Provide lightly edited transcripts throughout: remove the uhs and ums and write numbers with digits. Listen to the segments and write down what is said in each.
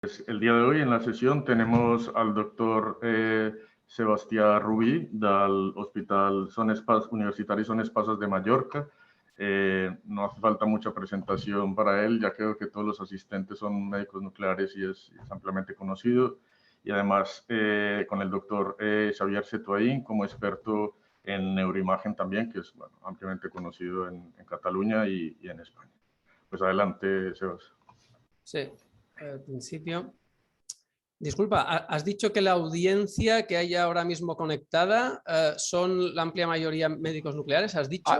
El día de hoy en la sessió tenemos al doctor Sebastià Rubí del Hospital Universitari Son Espases de Mallorca. No hace falta mucha presentación para él, ya creo que todos los asistentes son médicos nucleares y es ampliamente conocido. Y además con el doctor Xavier Setuaín como experto en neuroimagen también, que es ampliamente conocido en Cataluña y en España. Pues adelante, Sebas. Sí, al principio. Disculpa, has dicho que la audiencia que hay ahora mismo conectada son la amplia mayoría médicos nucleares, ¿has dicho?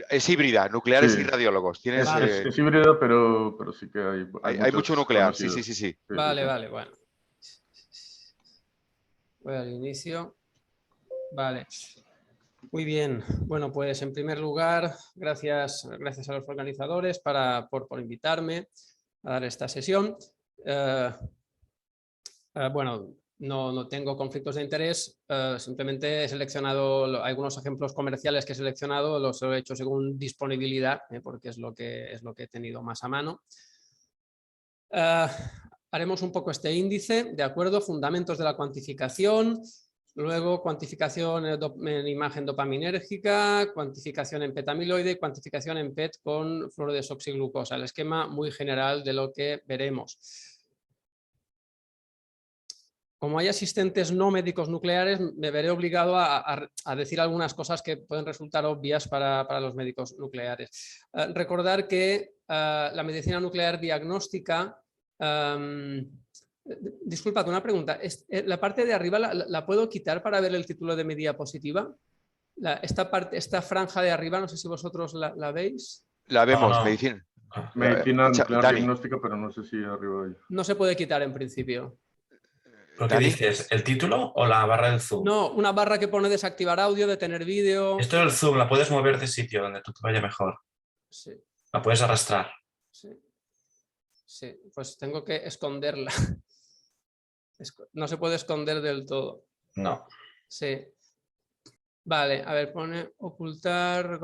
Es híbrida, nucleares y radiólogos. Tienes, es híbrida, pero sí que hay mucho nuclear, sí. Vale, bueno. Voy al inicio. Vale. Muy bien. Bueno, pues en primer lugar, gracias a los organizadores por invitarme a dar esta sesión. Bueno, no tengo conflictos de interés, simplemente he seleccionado algunos ejemplos comerciales que he seleccionado, los he hecho según disponibilidad, porque es lo que he tenido más a mano. Haremos un poco este índice, ¿de acuerdo? Fundamentos de la cuantificación, luego cuantificación en imagen dopaminérgica, cuantificación en PET amiloide, cuantificación en PET con fluorodesoxiglucosa, el esquema muy general de lo que veremos. Como hay asistentes no médicos nucleares, me veré obligado a decir algunas cosas que pueden resultar obvias para los médicos nucleares. Recordar que la medicina nuclear diagnóstica... disculpad, una pregunta. ¿La parte de arriba la puedo quitar para ver el título de mi diapositiva? Esta franja de arriba, no sé si vosotros la veis. La vemos, no. medicina. Medicina nuclear Dani. diagnóstica, pero no sé si arriba hay. No se puede quitar en principio. ¿Pero qué dices? ¿El título o la barra del zoom? No, una barra que pone desactivar audio, detener vídeo. Esto es el zoom, la puedes mover de sitio donde te vaya mejor. Sí. La puedes arrastrar. Sí, pues tengo que esconderla. No se puede esconder del todo. No. Sí. Vale, a ver, pone ocultar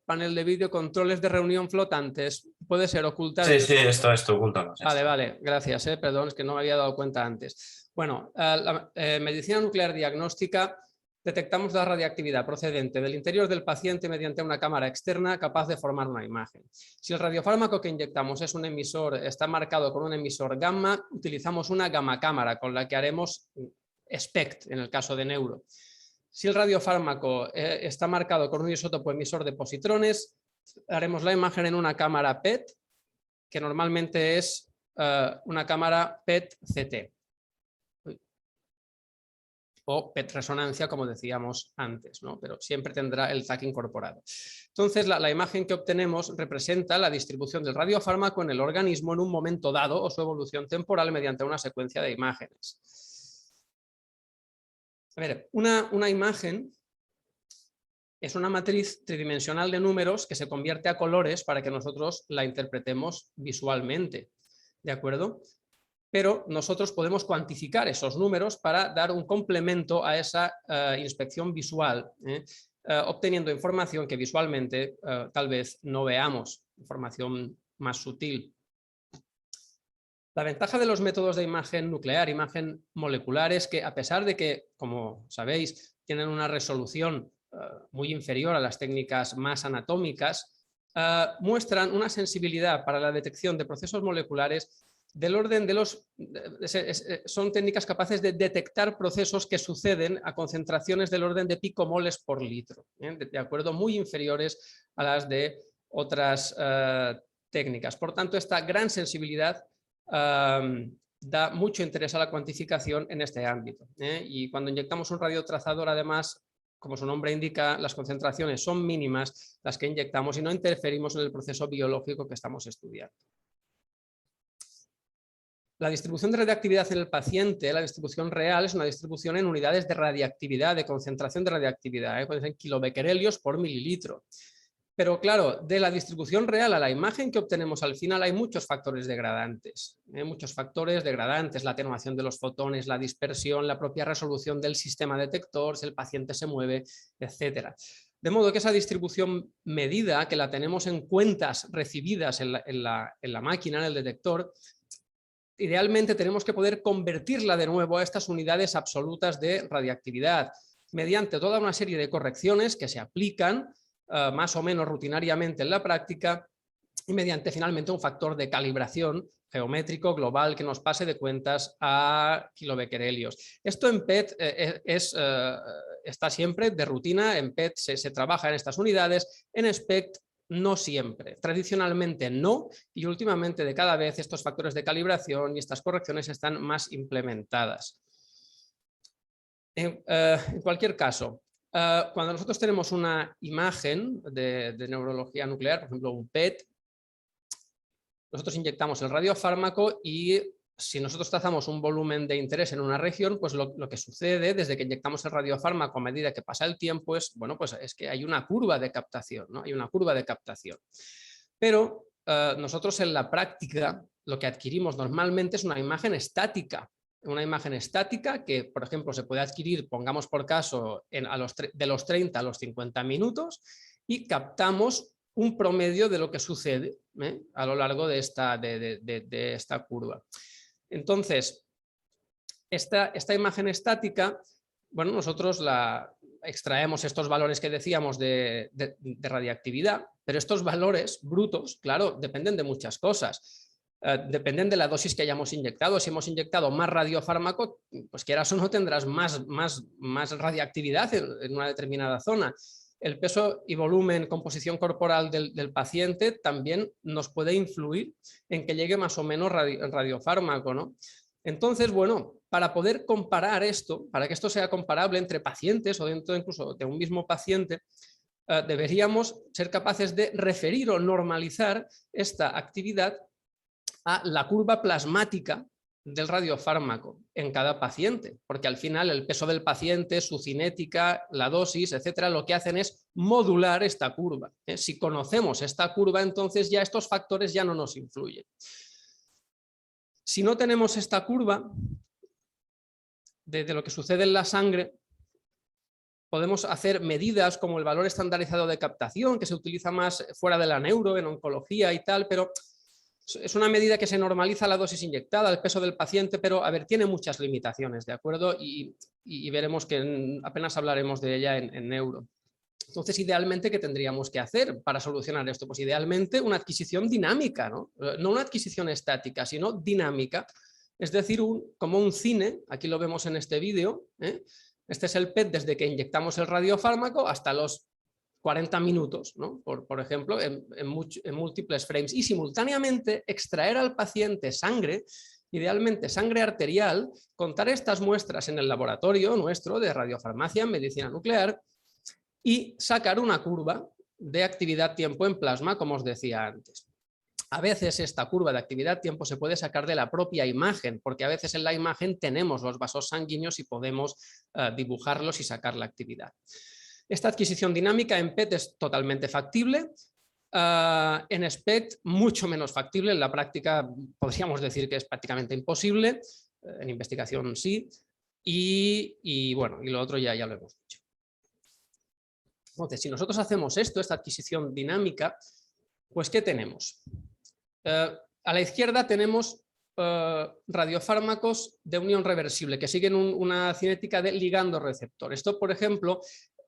panel de vídeo, controles de reunión flotantes. Puede ser ocultar. Sí, esto, ocúltalo. Vale, gracias, perdón, es que no me había dado cuenta antes. Bueno, la medicina nuclear diagnóstica, detectamos la radiactividad procedente del interior del paciente mediante una cámara externa capaz de formar una imagen. Si el radiofármaco que inyectamos es un emisor, está marcado con un emisor gamma, utilizamos una gamma cámara con la que haremos SPECT en el caso de neuro. Si el radiofármaco está marcado con un isótopo emisor de positrones, haremos la imagen en una cámara PET, que normalmente es una cámara PET-CT o PET-resonancia, como decíamos antes, ¿no? Pero siempre tendrá el ZAC incorporado. Entonces, la imagen que obtenemos representa la distribución del radiofármaco en el organismo en un momento dado o su evolución temporal mediante una secuencia de imágenes. A ver, una imagen es una matriz tridimensional de números que se convierte a colores para que nosotros la interpretemos visualmente, ¿de acuerdo? Pero nosotros podemos cuantificar esos números para dar un complemento a esa inspección visual, obteniendo información que visualmente tal vez no veamos, información más sutil. La ventaja de los métodos de imagen nuclear, imagen molecular, es que a pesar de que, como sabéis, tienen una resolución muy inferior a las técnicas más anatómicas, muestran una sensibilidad para la detección de procesos moleculares del orden de son técnicas capaces de detectar procesos que suceden a concentraciones del orden de picomoles por litro, de acuerdo, muy inferiores a las de otras técnicas. Por tanto, esta gran sensibilidad da mucho interés a la cuantificación en este ámbito. Y cuando inyectamos un radiotrazador, además, como su nombre indica, las concentraciones son mínimas las que inyectamos y no interferimos en el proceso biológico que estamos estudiando. La distribución de radiactividad en el paciente, la distribución real, es una distribución en unidades de radiactividad, de concentración de radiactividad, pueden ser kilobecquerelios por mililitro. Pero claro, de la distribución real a la imagen que obtenemos al final hay muchos factores degradantes. La atenuación de los fotones, la dispersión, la propia resolución del sistema detector, si el paciente se mueve, etc. De modo que esa distribución medida, que la tenemos en cuentas recibidas en la máquina, en el detector, idealmente tenemos que poder convertirla de nuevo a estas unidades absolutas de radiactividad mediante toda una serie de correcciones que se aplican más o menos rutinariamente en la práctica y mediante finalmente un factor de calibración geométrico global que nos pase de cuentas a kilobecquerelios. Esto en PET está siempre de rutina, en PET se trabaja en estas unidades, en SPECT no siempre, tradicionalmente no, y últimamente de cada vez estos factores de calibración y estas correcciones están más implementadas. En cualquier caso, cuando nosotros tenemos una imagen de neurología nuclear, por ejemplo un PET, nosotros inyectamos el radiofármaco y si nosotros trazamos un volumen de interés en una región, pues lo que sucede desde que inyectamos el radiofármaco a medida que pasa el tiempo es, bueno, pues es que hay una curva de captación, ¿no? Hay una curva de captación. Pero nosotros en la práctica lo que adquirimos normalmente es una imagen estática. Una imagen estática que, por ejemplo, se puede adquirir, pongamos por caso, de los 30 a los 50 minutos y captamos un promedio de lo que sucede a lo largo de esta curva. Entonces, esta imagen estática, bueno, nosotros extraemos estos valores que decíamos de radiactividad, pero estos valores brutos, claro, dependen de muchas cosas. Dependen de la dosis que hayamos inyectado. Si hemos inyectado más radiofármaco, pues quieras o no tendrás más radiactividad en una determinada zona. El peso y volumen, composición corporal del paciente también nos puede influir en que llegue más o menos radiofármaco, ¿no? Entonces, bueno, para poder comparar esto, para que esto sea comparable entre pacientes o dentro incluso de un mismo paciente, deberíamos ser capaces de referir o normalizar esta actividad a la curva plasmática del radiofármaco en cada paciente, porque al final el peso del paciente, su cinética, la dosis, etcétera, lo que hacen es modular esta curva. Si conocemos esta curva, entonces ya estos factores ya no nos influyen. Si no tenemos esta curva de lo que sucede en la sangre, podemos hacer medidas como el valor estandarizado de captación, que se utiliza más fuera de la neuro, en oncología y tal, pero es una medida que se normaliza la dosis inyectada, el peso del paciente, pero a ver, tiene muchas limitaciones, ¿de acuerdo? Y veremos que apenas hablaremos de ella en neuro. Entonces, idealmente, ¿qué tendríamos que hacer para solucionar esto? Pues idealmente una adquisición dinámica, ¿no? No una adquisición estática, sino dinámica. Es decir, como un cine, aquí lo vemos en este vídeo, ¿eh? Este es el PET desde que inyectamos el radiofármaco hasta los 40 minutos, ¿no? Por ejemplo, en múltiples frames, y simultáneamente extraer al paciente sangre, idealmente sangre arterial, contar estas muestras en el laboratorio nuestro de radiofarmacia en medicina nuclear y sacar una curva de actividad-tiempo en plasma, como os decía antes. A veces esta curva de actividad-tiempo se puede sacar de la propia imagen, porque a veces en la imagen tenemos los vasos sanguíneos y podemos dibujarlos y sacar la actividad. Esta adquisición dinámica en PET es totalmente factible, en SPECT mucho menos factible, en la práctica podríamos decir que es prácticamente imposible, en investigación sí, y bueno, y lo otro ya lo hemos dicho. Entonces, si nosotros hacemos esta adquisición dinámica, pues ¿qué tenemos? A la izquierda tenemos radiofármacos de unión reversible que siguen una cinética de ligando-receptor. Esto, por ejemplo,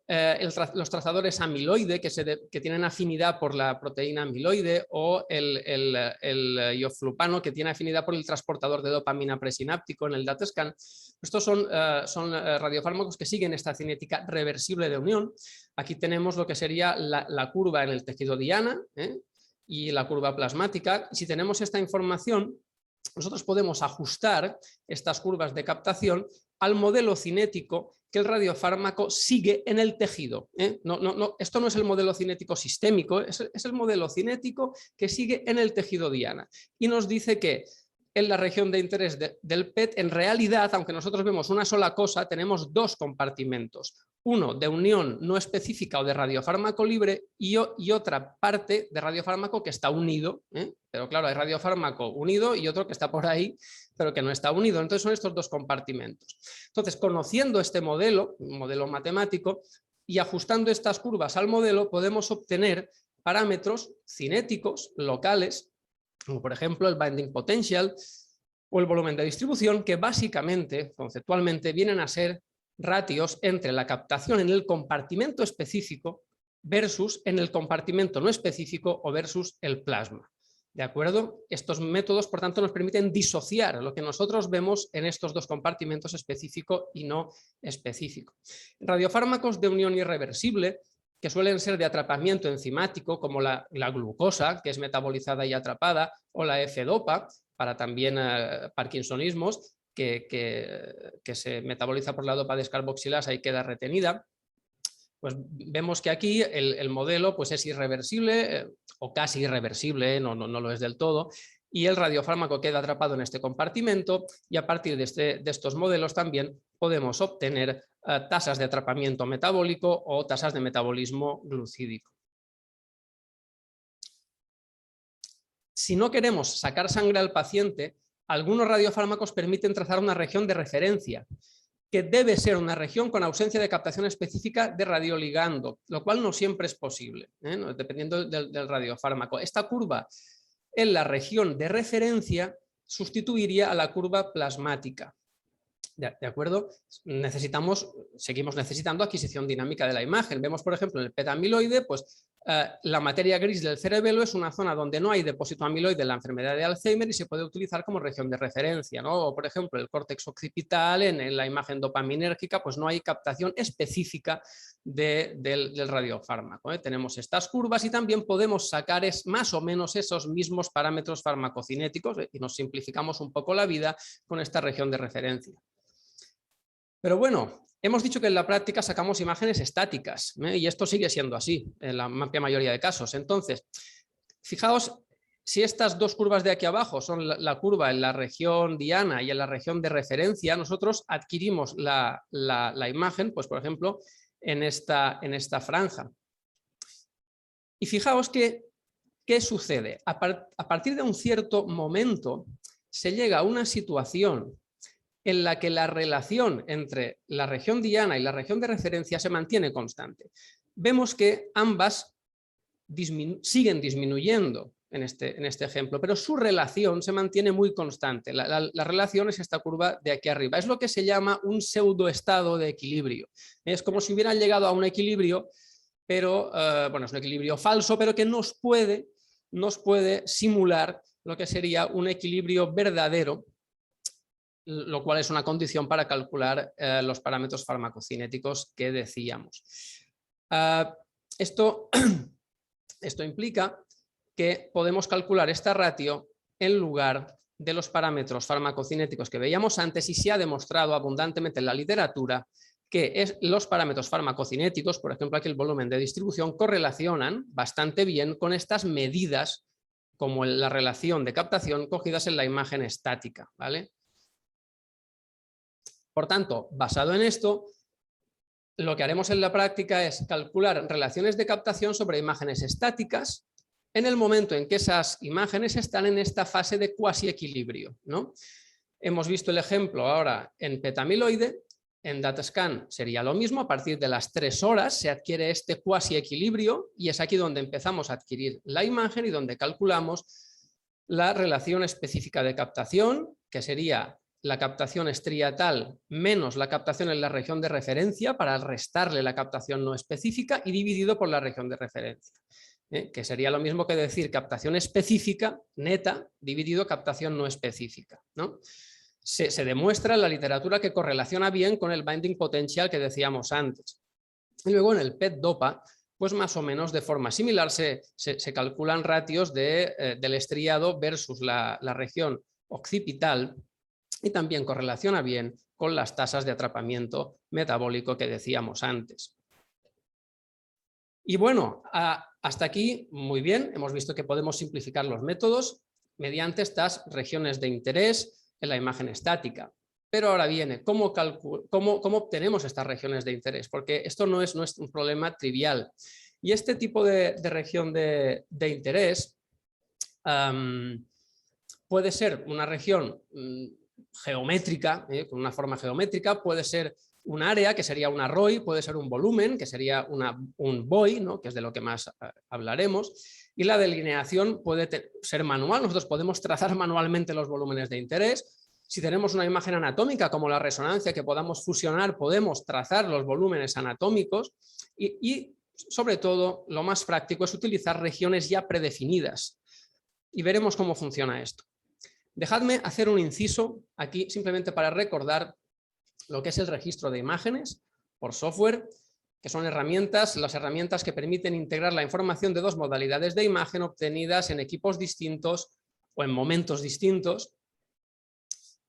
los trazadores amiloide que tienen afinidad por la proteína amiloide, o el ioflupano que tiene afinidad por el transportador de dopamina presináptico en el DaTscan. Estos son radiofármacos que siguen esta cinética reversible de unión. Aquí tenemos lo que sería la curva en el tejido diana, y la curva plasmática. Si tenemos esta información, nosotros podemos ajustar estas curvas de captación al modelo cinético que el radiofármaco sigue en el tejido. Esto no es el modelo cinético sistémico, es el modelo cinético que sigue en el tejido diana. Y nos dice que en la región de interés del PET, en realidad, aunque nosotros vemos una sola cosa, tenemos dos compartimentos. Uno de unión no específica o de radiofármaco libre y otra parte de radiofármaco que está unido, pero claro, hay radiofármaco unido y otro que está por ahí, pero que no está unido. Entonces son estos dos compartimentos. Entonces, conociendo este modelo, un modelo matemático, y ajustando estas curvas al modelo, podemos obtener parámetros cinéticos locales, como por ejemplo el binding potential, o el volumen de distribución, que básicamente, conceptualmente, vienen a ser ratios entre la captación en el compartimento específico versus en el compartimento no específico o versus el plasma. ¿De acuerdo? Estos métodos, por tanto, nos permiten disociar lo que nosotros vemos en estos dos compartimentos, específico y no específico. Radiofármacos de unión irreversible, que suelen ser de atrapamiento enzimático, como la glucosa, que es metabolizada y atrapada, o la F-dopa, para también parkinsonismos, que se metaboliza por la dopa descarboxilasa y queda retenida. Pues vemos que aquí el modelo pues es irreversible o casi irreversible, no lo es del todo, y el radiofármaco queda atrapado en este compartimento, y a partir de estos modelos también podemos obtener tasas de atrapamiento metabólico o tasas de metabolismo glucídico. Si no queremos sacar sangre al paciente, algunos radiofármacos permiten trazar una región de referencia, que debe ser una región con ausencia de captación específica de radioligando, lo cual no siempre es posible, dependiendo del radiofármaco. Esta curva en la región de referencia sustituiría a la curva plasmática. ¿De acuerdo? Seguimos necesitando adquisición dinámica de la imagen. Vemos, por ejemplo, en el PET-amiloide, pues la materia gris del cerebelo es una zona donde no hay depósito amiloide en la enfermedad de Alzheimer y se puede utilizar como región de referencia, ¿no? O, por ejemplo, el córtex occipital en la imagen dopaminérgica, pues no hay captación específica del radiofármaco, ¿eh? Tenemos estas curvas y también podemos sacar más o menos esos mismos parámetros farmacocinéticos, y nos simplificamos un poco la vida con esta región de referencia. Pero bueno, hemos dicho que en la práctica sacamos imágenes estáticas, y esto sigue siendo así en la amplia mayoría de casos. Entonces, fijaos, si estas dos curvas de aquí abajo son la curva en la región diana y en la región de referencia, nosotros adquirimos la imagen, pues por ejemplo, en esta franja. Y fijaos ¿qué sucede? A partir de un cierto momento se llega a una situación en la que la relación entre la región diana y la región de referencia se mantiene constante. Vemos que ambas siguen disminuyendo en este ejemplo, pero su relación se mantiene muy constante. La relación es esta curva de aquí arriba. Es lo que se llama un pseudoestado de equilibrio. Es como si hubieran llegado a un equilibrio, pero bueno, es un equilibrio falso, pero que nos puede simular lo que sería un equilibrio verdadero, lo cual es una condición para calcular los parámetros farmacocinéticos que decíamos. Esto implica que podemos calcular esta ratio en lugar de los parámetros farmacocinéticos que veíamos antes, y se ha demostrado abundantemente en la literatura que los parámetros farmacocinéticos, por ejemplo aquí el volumen de distribución, correlacionan bastante bien con estas medidas como la relación de captación cogidas en la imagen estática, ¿vale? Por tanto, basado en esto, lo que haremos en la práctica es calcular relaciones de captación sobre imágenes estáticas en el momento en que esas imágenes están en esta fase de cuasi equilibrio, ¿no? Hemos visto el ejemplo ahora en PET-amiloide. En DataScan sería lo mismo, a partir de las 3 horas se adquiere este cuasi equilibrio y es aquí donde empezamos a adquirir la imagen y donde calculamos la relación específica de captación, que sería la captación estriatal menos la captación en la región de referencia para restarle la captación no específica y dividido por la región de referencia, que sería lo mismo que decir captación específica neta dividido captación no específica, ¿no? Se demuestra en la literatura que correlaciona bien con el binding potential que decíamos antes. Y luego en el PET-dopa, pues más o menos de forma similar se calculan ratios del estriado versus la región occipital, y también correlaciona bien con las tasas de atrapamiento metabólico que decíamos antes. Y bueno, hasta aquí muy bien, hemos visto que podemos simplificar los métodos mediante estas regiones de interés en la imagen estática. Pero ahora viene, ¿cómo obtenemos estas regiones de interés? Porque esto no es un problema trivial. Y este tipo de región de interés puede ser una región geométrica, con una forma geométrica, puede ser un área, que sería una ROI, puede ser un volumen, que sería un BOI, ¿no? Que es de lo que más hablaremos, y la delineación puede ser manual. Nosotros podemos trazar manualmente los volúmenes de interés, Si tenemos una imagen anatómica como la resonancia que podamos fusionar, podemos trazar los volúmenes anatómicos y sobre todo lo más práctico es utilizar regiones ya predefinidas y veremos cómo funciona esto. Dejadme hacer un inciso aquí simplemente para recordar lo que es el registro de imágenes por software, que son las herramientas que permiten integrar la información de dos modalidades de imagen obtenidas en equipos distintos o en momentos distintos,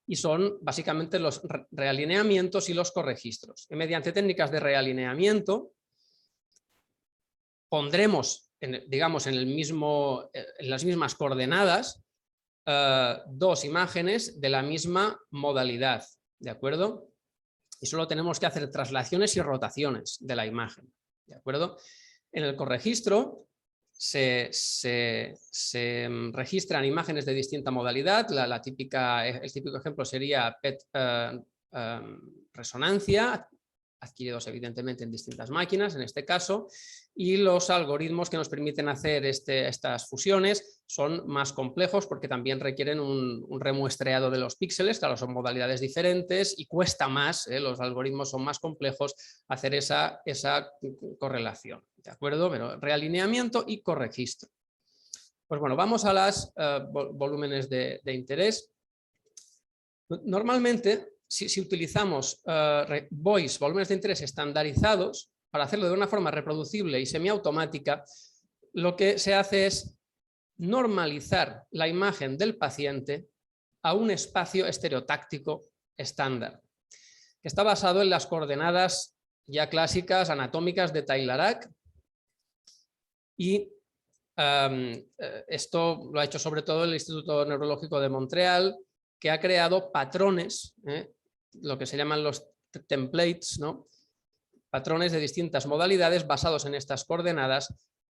y son básicamente los realineamientos y los corregistros. Y mediante técnicas de realineamiento pondremos, digamos, en las mismas coordenadas dos imágenes de la misma modalidad, ¿de acuerdo? Y solo tenemos que hacer traslaciones y rotaciones de la imagen, ¿de acuerdo? En el corregistro se registran imágenes de distinta modalidad. El típico ejemplo sería PET resonancia, adquiridos evidentemente en distintas máquinas en este caso, y los algoritmos que nos permiten hacer estas fusiones son más complejos porque también requieren un remuestreado de los píxeles, claro, son modalidades diferentes y cuesta más, los algoritmos son más complejos hacer esa correlación, ¿de acuerdo? Pero realineamiento y corregistro. Pues bueno, vamos a los volúmenes de interés. Normalmente, si utilizamos volúmenes de interés estandarizados, para hacerlo de una forma reproducible y semiautomática, lo que se hace es normalizar la imagen del paciente a un espacio estereotáctico estándar, que está basado en las coordenadas ya clásicas anatómicas de Taylor-Ack, y esto lo ha hecho sobre todo el Instituto Neurológico de Montreal, que ha creado patrones, lo que se llaman los templates, ¿no? Patrones de distintas modalidades basados en estas coordenadas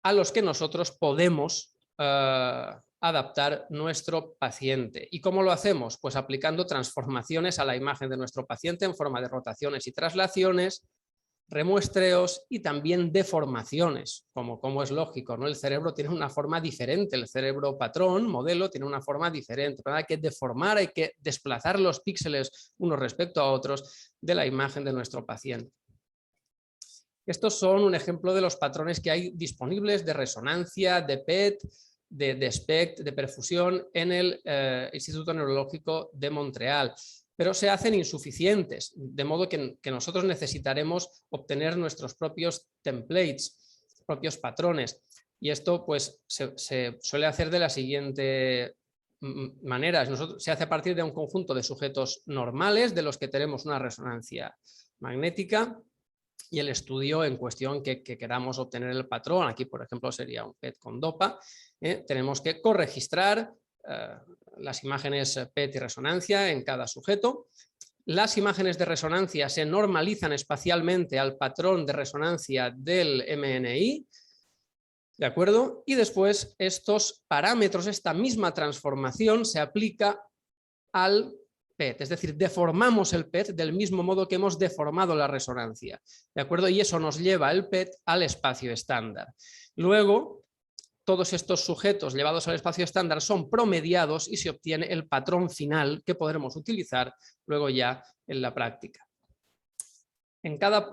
a los que nosotros podemos adaptar nuestro paciente. ¿Y cómo lo hacemos? Pues aplicando transformaciones a la imagen de nuestro paciente en forma de rotaciones y traslaciones, remuestreos y también deformaciones, como es lógico, ¿no? El cerebro tiene una forma diferente, el cerebro patrón, modelo, tiene una forma diferente, pero hay que deformar, hay que desplazar los píxeles unos respecto a otros de la imagen de nuestro paciente. Estos son un ejemplo de los patrones que hay disponibles de resonancia, de PET, de SPECT, de perfusión en el Instituto Neurológico de Montreal, pero se hacen insuficientes, de modo que nosotros necesitaremos obtener nuestros propios templates, propios patrones, y esto pues se suele hacer de la siguiente manera. Se hace a partir de un conjunto de sujetos normales de los que tenemos una resonancia magnética, y el estudio en cuestión que queramos obtener el patrón, aquí por ejemplo sería un PET con DOPA, tenemos que corregistrar las imágenes PET y resonancia en cada sujeto. Las imágenes de resonancia se normalizan espacialmente al patrón de resonancia del MNI, ¿de acuerdo? Y después estos parámetros, esta misma transformación se aplica al PET, es decir, deformamos el PET del mismo modo que hemos deformado la resonancia, ¿de acuerdo? Y eso nos lleva el PET al espacio estándar. Luego, todos estos sujetos llevados al espacio estándar son promediados y se obtiene el patrón final que podremos utilizar luego ya en la práctica.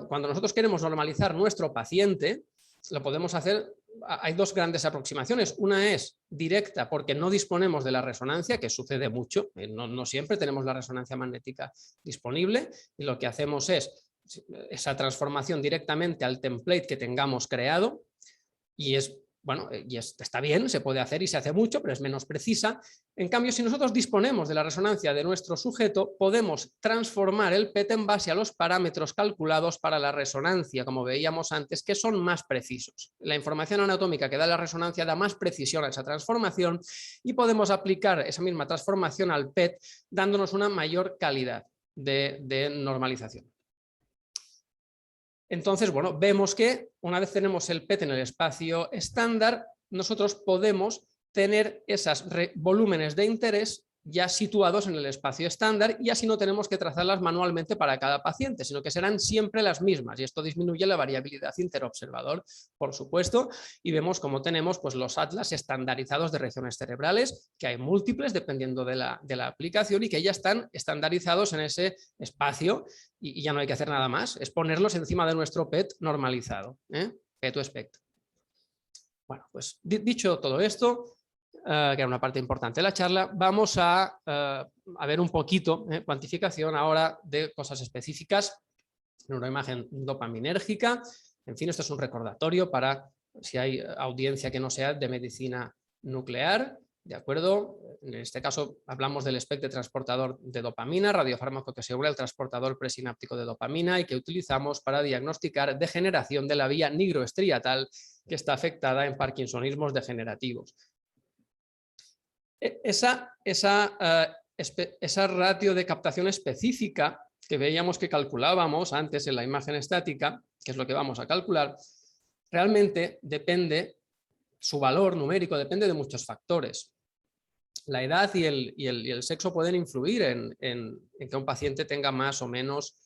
Cuando nosotros queremos normalizar nuestro paciente, lo podemos hacer. Hay dos grandes aproximaciones. Una es directa porque no disponemos de la resonancia, que sucede mucho, no siempre tenemos la resonancia magnética disponible, y lo que hacemos es esa transformación directamente al template que tengamos creado, y está bien, se puede hacer y se hace mucho, pero es menos precisa. En cambio, si nosotros disponemos de la resonancia de nuestro sujeto, podemos transformar el PET en base a los parámetros calculados para la resonancia, como veíamos antes, que son más precisos. La información anatómica que da la resonancia da más precisión a esa transformación y podemos aplicar esa misma transformación al PET, dándonos una mayor calidad de normalización. Entonces, bueno, vemos que una vez tenemos el PET en el espacio estándar, nosotros podemos tener esos volúmenes de interés ya situados en el espacio estándar y así no tenemos que trazarlas manualmente para cada paciente, sino que serán siempre las mismas y esto disminuye la variabilidad interobservador, por supuesto, y vemos cómo tenemos pues, los atlas estandarizados de regiones cerebrales, que hay múltiples dependiendo de la aplicación y que ya están estandarizados en ese espacio y ya no hay que hacer nada más, es ponerlos encima de nuestro PET normalizado, PET o SPECT. Bueno, pues dicho todo esto, que era una parte importante de la charla, vamos a ver un poquito cuantificación ahora de cosas específicas, neuroimagen dopaminérgica. En fin, esto es un recordatorio para si hay audiencia que no sea de medicina nuclear, ¿de acuerdo? En este caso hablamos del espectro transportador de dopamina, radiofármaco que asegura el transportador presináptico de dopamina y que utilizamos para diagnosticar degeneración de la vía nigroestriatal que está afectada en parkinsonismos degenerativos. Esa ratio de captación específica que veíamos que calculábamos antes en la imagen estática, que es lo que vamos a calcular, realmente depende, su valor numérico depende de muchos factores. La edad y el sexo pueden influir en que un paciente tenga más o menos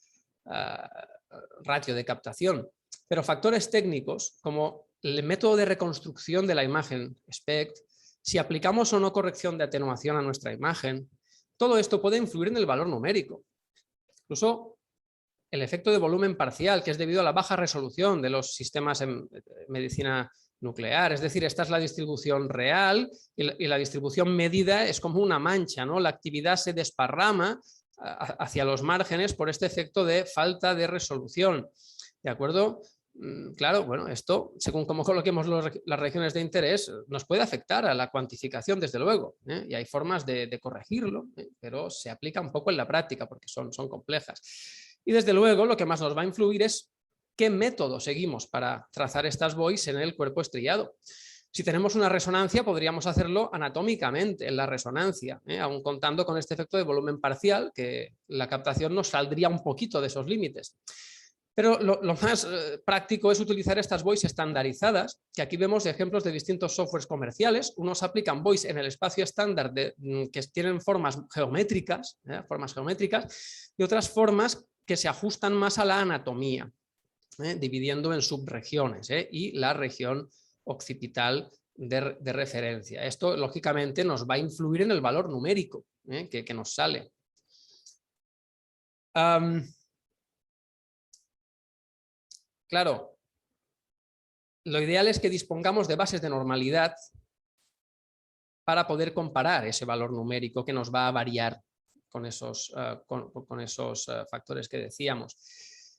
ratio de captación, pero factores técnicos como el método de reconstrucción de la imagen SPECT, si aplicamos o no corrección de atenuación a nuestra imagen, todo esto puede influir en el valor numérico. Incluso el efecto de volumen parcial, que es debido a la baja resolución de los sistemas en medicina nuclear, es decir, esta es la distribución real y la distribución medida es como una mancha, ¿no? La actividad se desparrama hacia los márgenes por este efecto de falta de resolución, ¿de acuerdo? Claro, bueno, esto, según cómo coloquemos las regiones de interés, nos puede afectar a la cuantificación, desde luego, y hay formas de corregirlo, pero se aplica un poco en la práctica porque son complejas. Y desde luego lo que más nos va a influir es qué método seguimos para trazar estas buoys en el cuerpo estriado. Si tenemos una resonancia, podríamos hacerlo anatómicamente en la resonancia, aún contando con este efecto de volumen parcial, que la captación nos saldría un poquito de esos límites. Pero lo más práctico es utilizar estas buoys estandarizadas, que aquí vemos ejemplos de distintos softwares comerciales. Unos aplican buoys en el espacio estándar que tienen formas geométricas y otras formas que se ajustan más a la anatomía, dividiendo en subregiones y la región occipital de referencia. Esto, lógicamente, nos va a influir en el valor numérico que nos sale. Claro, lo ideal es que dispongamos de bases de normalidad para poder comparar ese valor numérico que nos va a variar con esos factores que decíamos.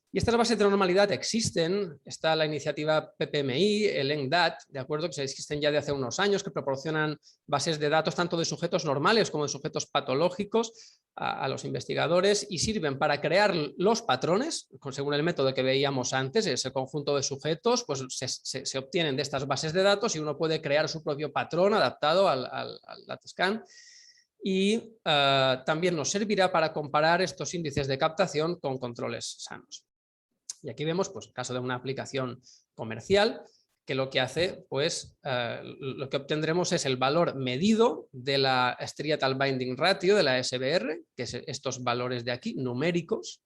Y estas bases de normalidad existen, está la iniciativa PPMI, el ENCDAT, de acuerdo, que existen ya de hace unos años, que proporcionan bases de datos tanto de sujetos normales como de sujetos patológicos a los investigadores y sirven para crear los patrones, según el método que veíamos antes, ese conjunto de sujetos, pues se obtienen de estas bases de datos y uno puede crear su propio patrón adaptado al DataScan. Y también nos servirá para comparar estos índices de captación con controles sanos. Y aquí vemos pues, el caso de una aplicación comercial que lo que hace, pues lo que obtendremos es el valor medido de la striatal binding ratio, de la SBR, que es estos valores de aquí, numéricos,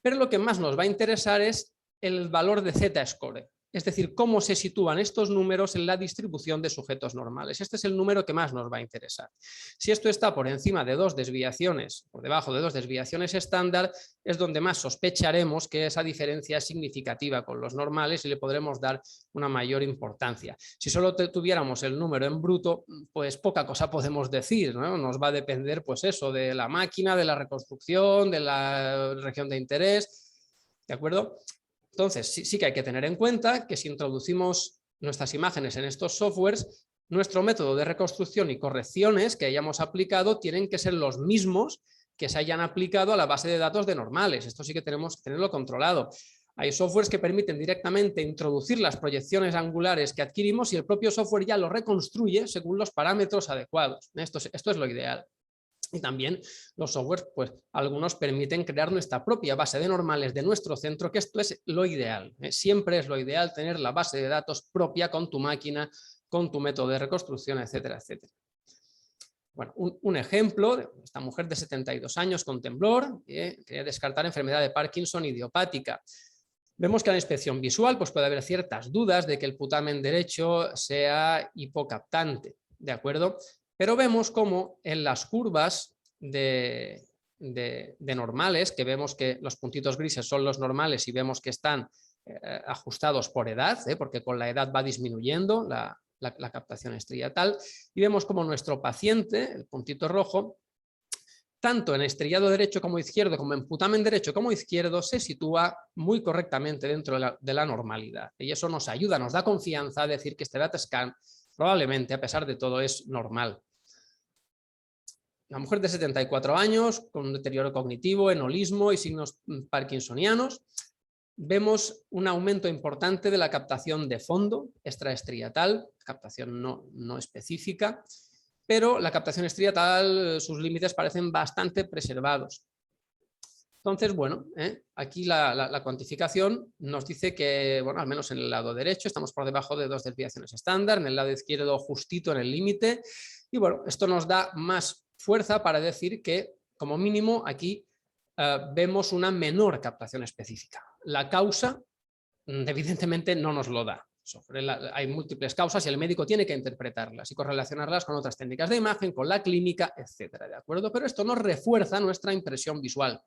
pero lo que más nos va a interesar es el valor de Z-score, es decir, cómo se sitúan estos números en la distribución de sujetos normales. Este es el número que más nos va a interesar. Si esto está por encima de 2 desviaciones, por debajo de 2 desviaciones estándar, es donde más sospecharemos que esa diferencia es significativa con los normales y le podremos dar una mayor importancia. Si solo tuviéramos el número en bruto, pues poca cosa podemos decir, ¿no? Nos va a depender, pues eso, de la máquina, de la reconstrucción, de la región de interés, ¿de acuerdo? Entonces, sí que hay que tener en cuenta que si introducimos nuestras imágenes en estos softwares, nuestro método de reconstrucción y correcciones que hayamos aplicado tienen que ser los mismos que se hayan aplicado a la base de datos de normales. Esto sí que tenemos que tenerlo controlado. Hay softwares que permiten directamente introducir las proyecciones angulares que adquirimos y el propio software ya lo reconstruye según los parámetros adecuados. Esto es lo ideal. Y también los softwares, pues algunos permiten crear nuestra propia base de normales de nuestro centro, que esto es lo ideal. Siempre es lo ideal tener la base de datos propia con tu máquina, con tu método de reconstrucción, etcétera, etcétera. Bueno, un ejemplo de esta mujer de 72 años con temblor, quería descartar enfermedad de Parkinson idiopática. Vemos que a la inspección visual pues puede haber ciertas dudas de que el putamen derecho sea hipocaptante, ¿de acuerdo? Pero vemos como en las curvas de normales, que vemos que los puntitos grises son los normales y vemos que están ajustados por edad, porque con la edad va disminuyendo la captación estriatal, y vemos como nuestro paciente, el puntito rojo, tanto en estriado derecho como izquierdo, como en putamen derecho como izquierdo, se sitúa muy correctamente dentro de la normalidad. Y eso nos ayuda, nos da confianza a decir que este DAT scan probablemente, a pesar de todo, es normal. La mujer de 74 años, con un deterioro cognitivo, enolismo y signos parkinsonianos, vemos un aumento importante de la captación de fondo extraestriatal, captación no específica, pero la captación estriatal, sus límites parecen bastante preservados. Entonces, bueno, aquí la cuantificación nos dice que, bueno, al menos en el lado derecho estamos por debajo de 2 desviaciones estándar, en el lado izquierdo justito en el límite, y bueno, esto nos da más fuerza para decir que, como mínimo, aquí vemos una menor captación específica. La causa, evidentemente, no nos lo da. Hay múltiples causas y el médico tiene que interpretarlas y correlacionarlas con otras técnicas de imagen, con la clínica, etcétera, ¿de acuerdo? Pero esto nos refuerza nuestra impresión visual.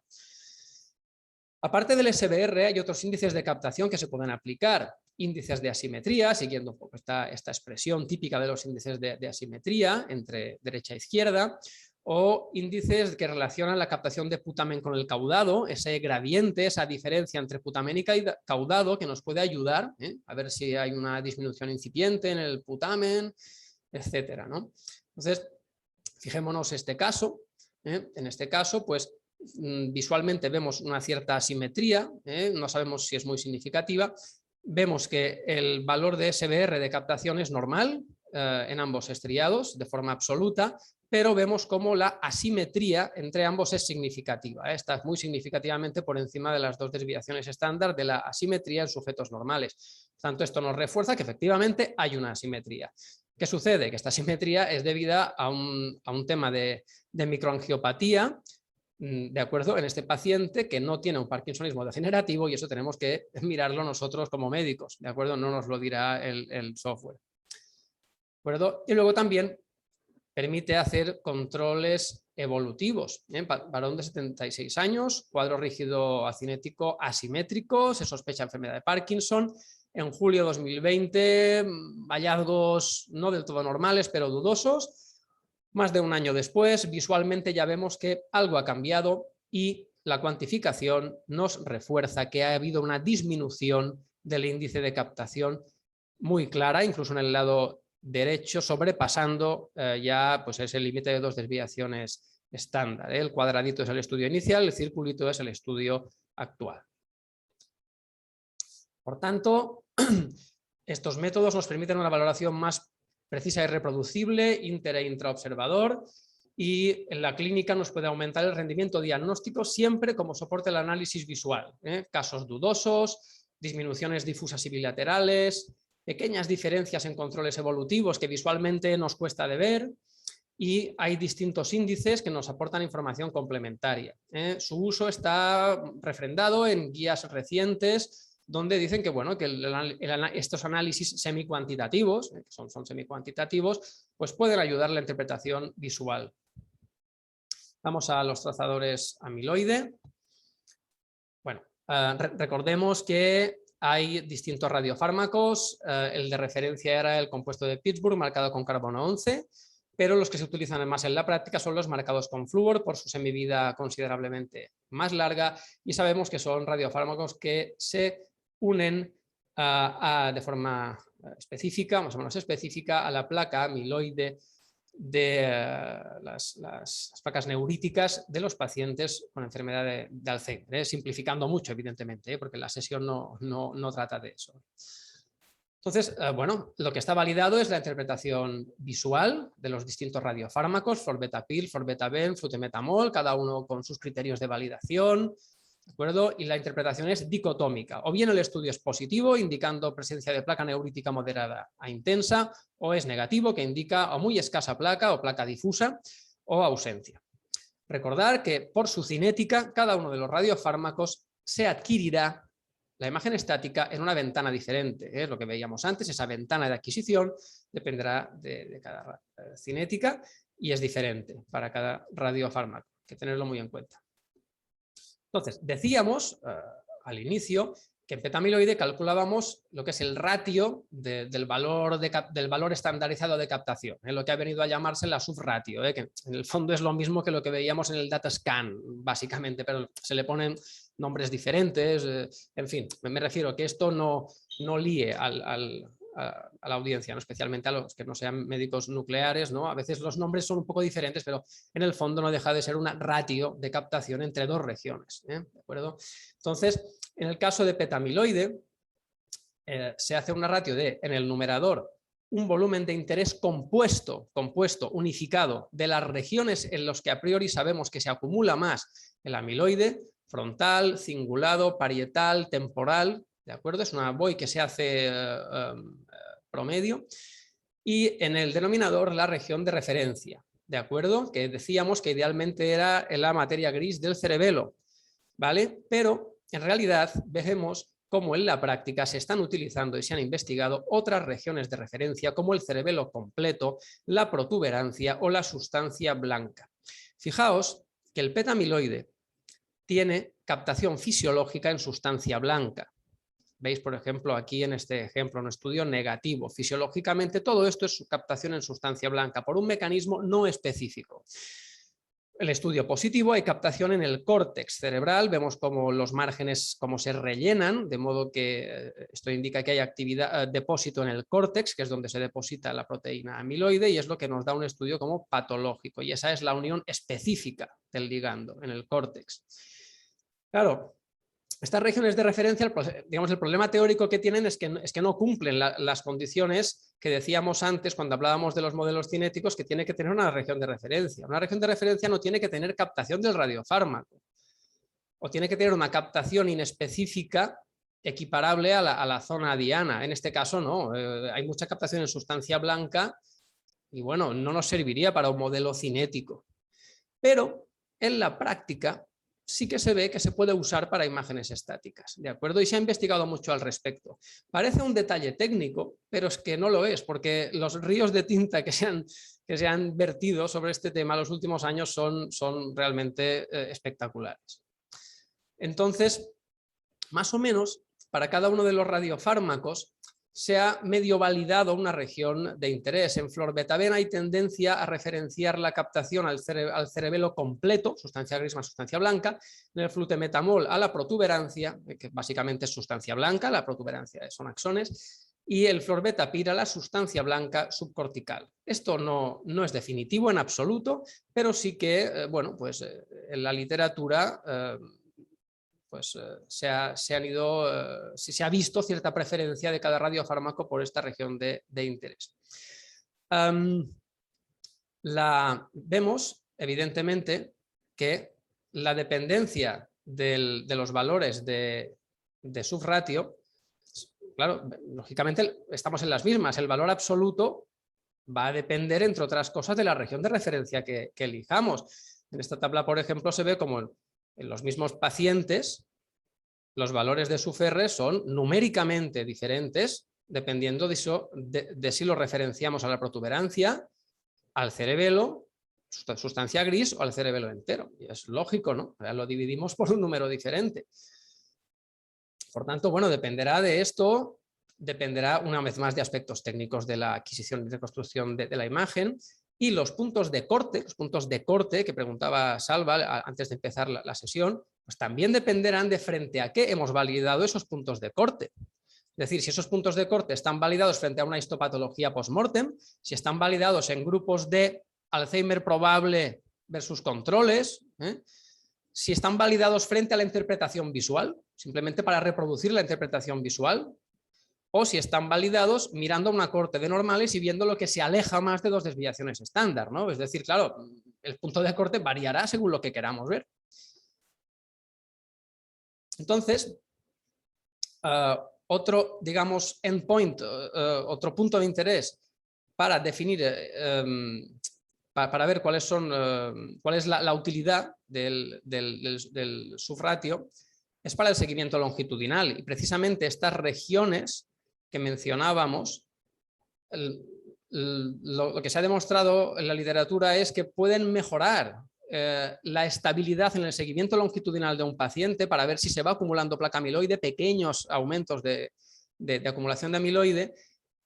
Aparte del SBR, hay otros índices de captación que se pueden aplicar. Índices de asimetría, siguiendo un poco esta expresión típica de los índices de asimetría entre derecha e izquierda, o índices que relacionan la captación de putamen con el caudado, ese gradiente, esa diferencia entre putamen y caudado que nos puede ayudar a ver si hay una disminución incipiente en el putamen, etcétera, ¿no? Entonces, fijémonos este caso. En este caso, pues visualmente vemos una cierta asimetría, no sabemos si es muy significativa. Vemos que el valor de SBR de captación es normal en ambos estriados de forma absoluta, pero vemos como la asimetría entre ambos es significativa. Está muy significativamente por encima de las 2 desviaciones estándar de la asimetría en sujetos normales. Por tanto, esto nos refuerza que efectivamente hay una asimetría. ¿Qué sucede? Que esta asimetría es debida a un tema de microangiopatía, de acuerdo, en este paciente que no tiene un parkinsonismo degenerativo, y eso tenemos que mirarlo nosotros como médicos, ¿de acuerdo? No nos lo dirá el software. ¿De acuerdo? Y luego también permite hacer controles evolutivos. Varón de 76 años, cuadro rígido acinético asimétrico, se sospecha enfermedad de Parkinson. En julio de 2020, hallazgos no del todo normales, pero dudosos. Más de un año después, visualmente ya vemos que algo ha cambiado y la cuantificación nos refuerza que ha habido una disminución del índice de captación muy clara, incluso en el lado derecho, sobrepasando ya pues ese límite de 2 desviaciones estándar. El cuadradito es el estudio inicial, el circulito es el estudio actual. Por tanto, estos métodos nos permiten una valoración más precisa y reproducible, inter e intraobservador, y en la clínica nos puede aumentar el rendimiento diagnóstico siempre como soporte al análisis visual. Casos dudosos, disminuciones difusas y bilaterales, pequeñas diferencias en controles evolutivos que visualmente nos cuesta de ver, y hay distintos índices que nos aportan información complementaria. Su uso está refrendado en guías recientes donde dicen que, bueno, que estos análisis semicuantitativos, que son semicuantitativos, pues pueden ayudar a la interpretación visual. Vamos a los trazadores amiloide. Bueno, recordemos que hay distintos radiofármacos. El de referencia era el compuesto de Pittsburgh marcado con carbono 11, pero los que se utilizan más en la práctica son los marcados con flúor por su semivida considerablemente más larga, y sabemos que son radiofármacos que se unen de forma específica, más o menos específica, a la placa amiloide de las placas neuríticas de los pacientes con enfermedad de Alzheimer, simplificando mucho, evidentemente, porque la sesión no trata de eso. Entonces, bueno, lo que está validado es la interpretación visual de los distintos radiofármacos, florbetapil, florbetaben, flutemetamol, cada uno con sus criterios de validación. ¿De acuerdo? Y la interpretación es dicotómica. O bien el estudio es positivo, indicando presencia de placa neurítica moderada a intensa, o es negativo, que indica o muy escasa placa o placa difusa o ausencia. Recordar que por su cinética, cada uno de los radiofármacos se adquirirá la imagen estática en una ventana diferente. Lo que veíamos antes, esa ventana de adquisición dependerá de cada cinética y es diferente para cada radiofármaco. Hay que tenerlo muy en cuenta. Entonces, decíamos al inicio que en petamiloide calculábamos lo que es el ratio del valor estandarizado de captación, lo que ha venido a llamarse la subratio, que en el fondo es lo mismo que lo que veíamos en el datascan, básicamente, pero se le ponen nombres diferentes, en fin, me refiero a que esto no líe a la audiencia, ¿no? Especialmente a los que no sean médicos nucleares, ¿no? A veces los nombres son un poco diferentes, pero en el fondo no deja de ser una ratio de captación entre dos regiones, ¿de acuerdo? Entonces, en el caso de petamiloide, se hace una ratio de, en el numerador, un volumen de interés compuesto, unificado, de las regiones en las que a priori sabemos que se acumula más el amiloide, frontal, cingulado, parietal, temporal, ¿de acuerdo? Es una BOI que se hace promedio. Y en el denominador la región de referencia, ¿de acuerdo? Que decíamos que idealmente era en la materia gris del cerebelo, ¿vale? Pero en realidad vemos cómo en la práctica se están utilizando y se han investigado otras regiones de referencia como el cerebelo completo, la protuberancia o la sustancia blanca. Fijaos que el petamiloide tiene captación fisiológica en sustancia blanca. Veis, por ejemplo, aquí en este ejemplo, un estudio negativo. Fisiológicamente todo esto es captación en sustancia blanca por un mecanismo no específico. El estudio positivo, hay captación en el córtex cerebral, vemos cómo los márgenes cómo se rellenan, de modo que esto indica que hay actividad, depósito en el córtex, que es donde se deposita la proteína amiloide, y es lo que nos da un estudio como patológico, y esa es la unión específica del ligando en el córtex. Claro, estas regiones de referencia, digamos, el problema teórico que tienen es que no cumplen las condiciones que decíamos antes cuando hablábamos de los modelos cinéticos, que tiene que tener una región de referencia. Una región de referencia no tiene que tener captación del radiofármaco, o tiene que tener una captación inespecífica equiparable a la zona diana. En este caso no, hay mucha captación en sustancia blanca y bueno, no nos serviría para un modelo cinético. Pero en la práctica sí que se ve que se puede usar para imágenes estáticas, ¿de acuerdo? Y se ha investigado mucho al respecto. Parece un detalle técnico, pero es que no lo es, porque los ríos de tinta que se han vertido sobre este tema en los últimos años son realmente espectaculares. Entonces, más o menos, para cada uno de los radiofármacos se ha medio validado una región de interés. En florbetabena hay tendencia a referenciar la captación al cerebelo completo, sustancia gris más sustancia blanca. En el flutemetamol a la protuberancia, que básicamente es sustancia blanca, la protuberancia son axones, y el florbetapir a la sustancia blanca subcortical. Esto no es definitivo en absoluto, pero sí que, bueno, pues en la literatura pues se ha visto cierta preferencia de cada radiofármaco por esta región de interés. Vemos, evidentemente, que la dependencia de los valores de subratio, claro, lógicamente estamos en las mismas, el valor absoluto va a depender, entre otras cosas, de la región de referencia que elijamos. En esta tabla, por ejemplo, se ve como en los mismos pacientes, los valores de SUFR son numéricamente diferentes dependiendo de si lo referenciamos a la protuberancia, al cerebelo, sustancia gris o al cerebelo entero. Y es lógico, ¿no? Lo dividimos por un número diferente. Por tanto, bueno, dependerá de esto, dependerá una vez más de aspectos técnicos de la adquisición y reconstrucción de la imagen. Y los puntos de corte que preguntaba Salva antes de empezar la sesión, pues también dependerán de frente a qué hemos validado esos puntos de corte. Es decir, si esos puntos de corte están validados frente a una histopatología post-mortem, si están validados en grupos de Alzheimer probable versus controles, si están validados frente a la interpretación visual, simplemente para reproducir la interpretación visual, o si están validados mirando una corte de normales y viendo lo que se aleja más de dos desviaciones estándar, ¿no? Es decir, claro, el punto de corte variará según lo que queramos ver. Entonces, otro, digamos, endpoint, otro punto de interés para definir, para ver cuál es la utilidad del subratio, es para el seguimiento longitudinal. Y precisamente estas regiones que mencionábamos, lo que se ha demostrado en la literatura es que pueden mejorar la estabilidad en el seguimiento longitudinal de un paciente para ver si se va acumulando placa amiloide, pequeños aumentos de acumulación de amiloide,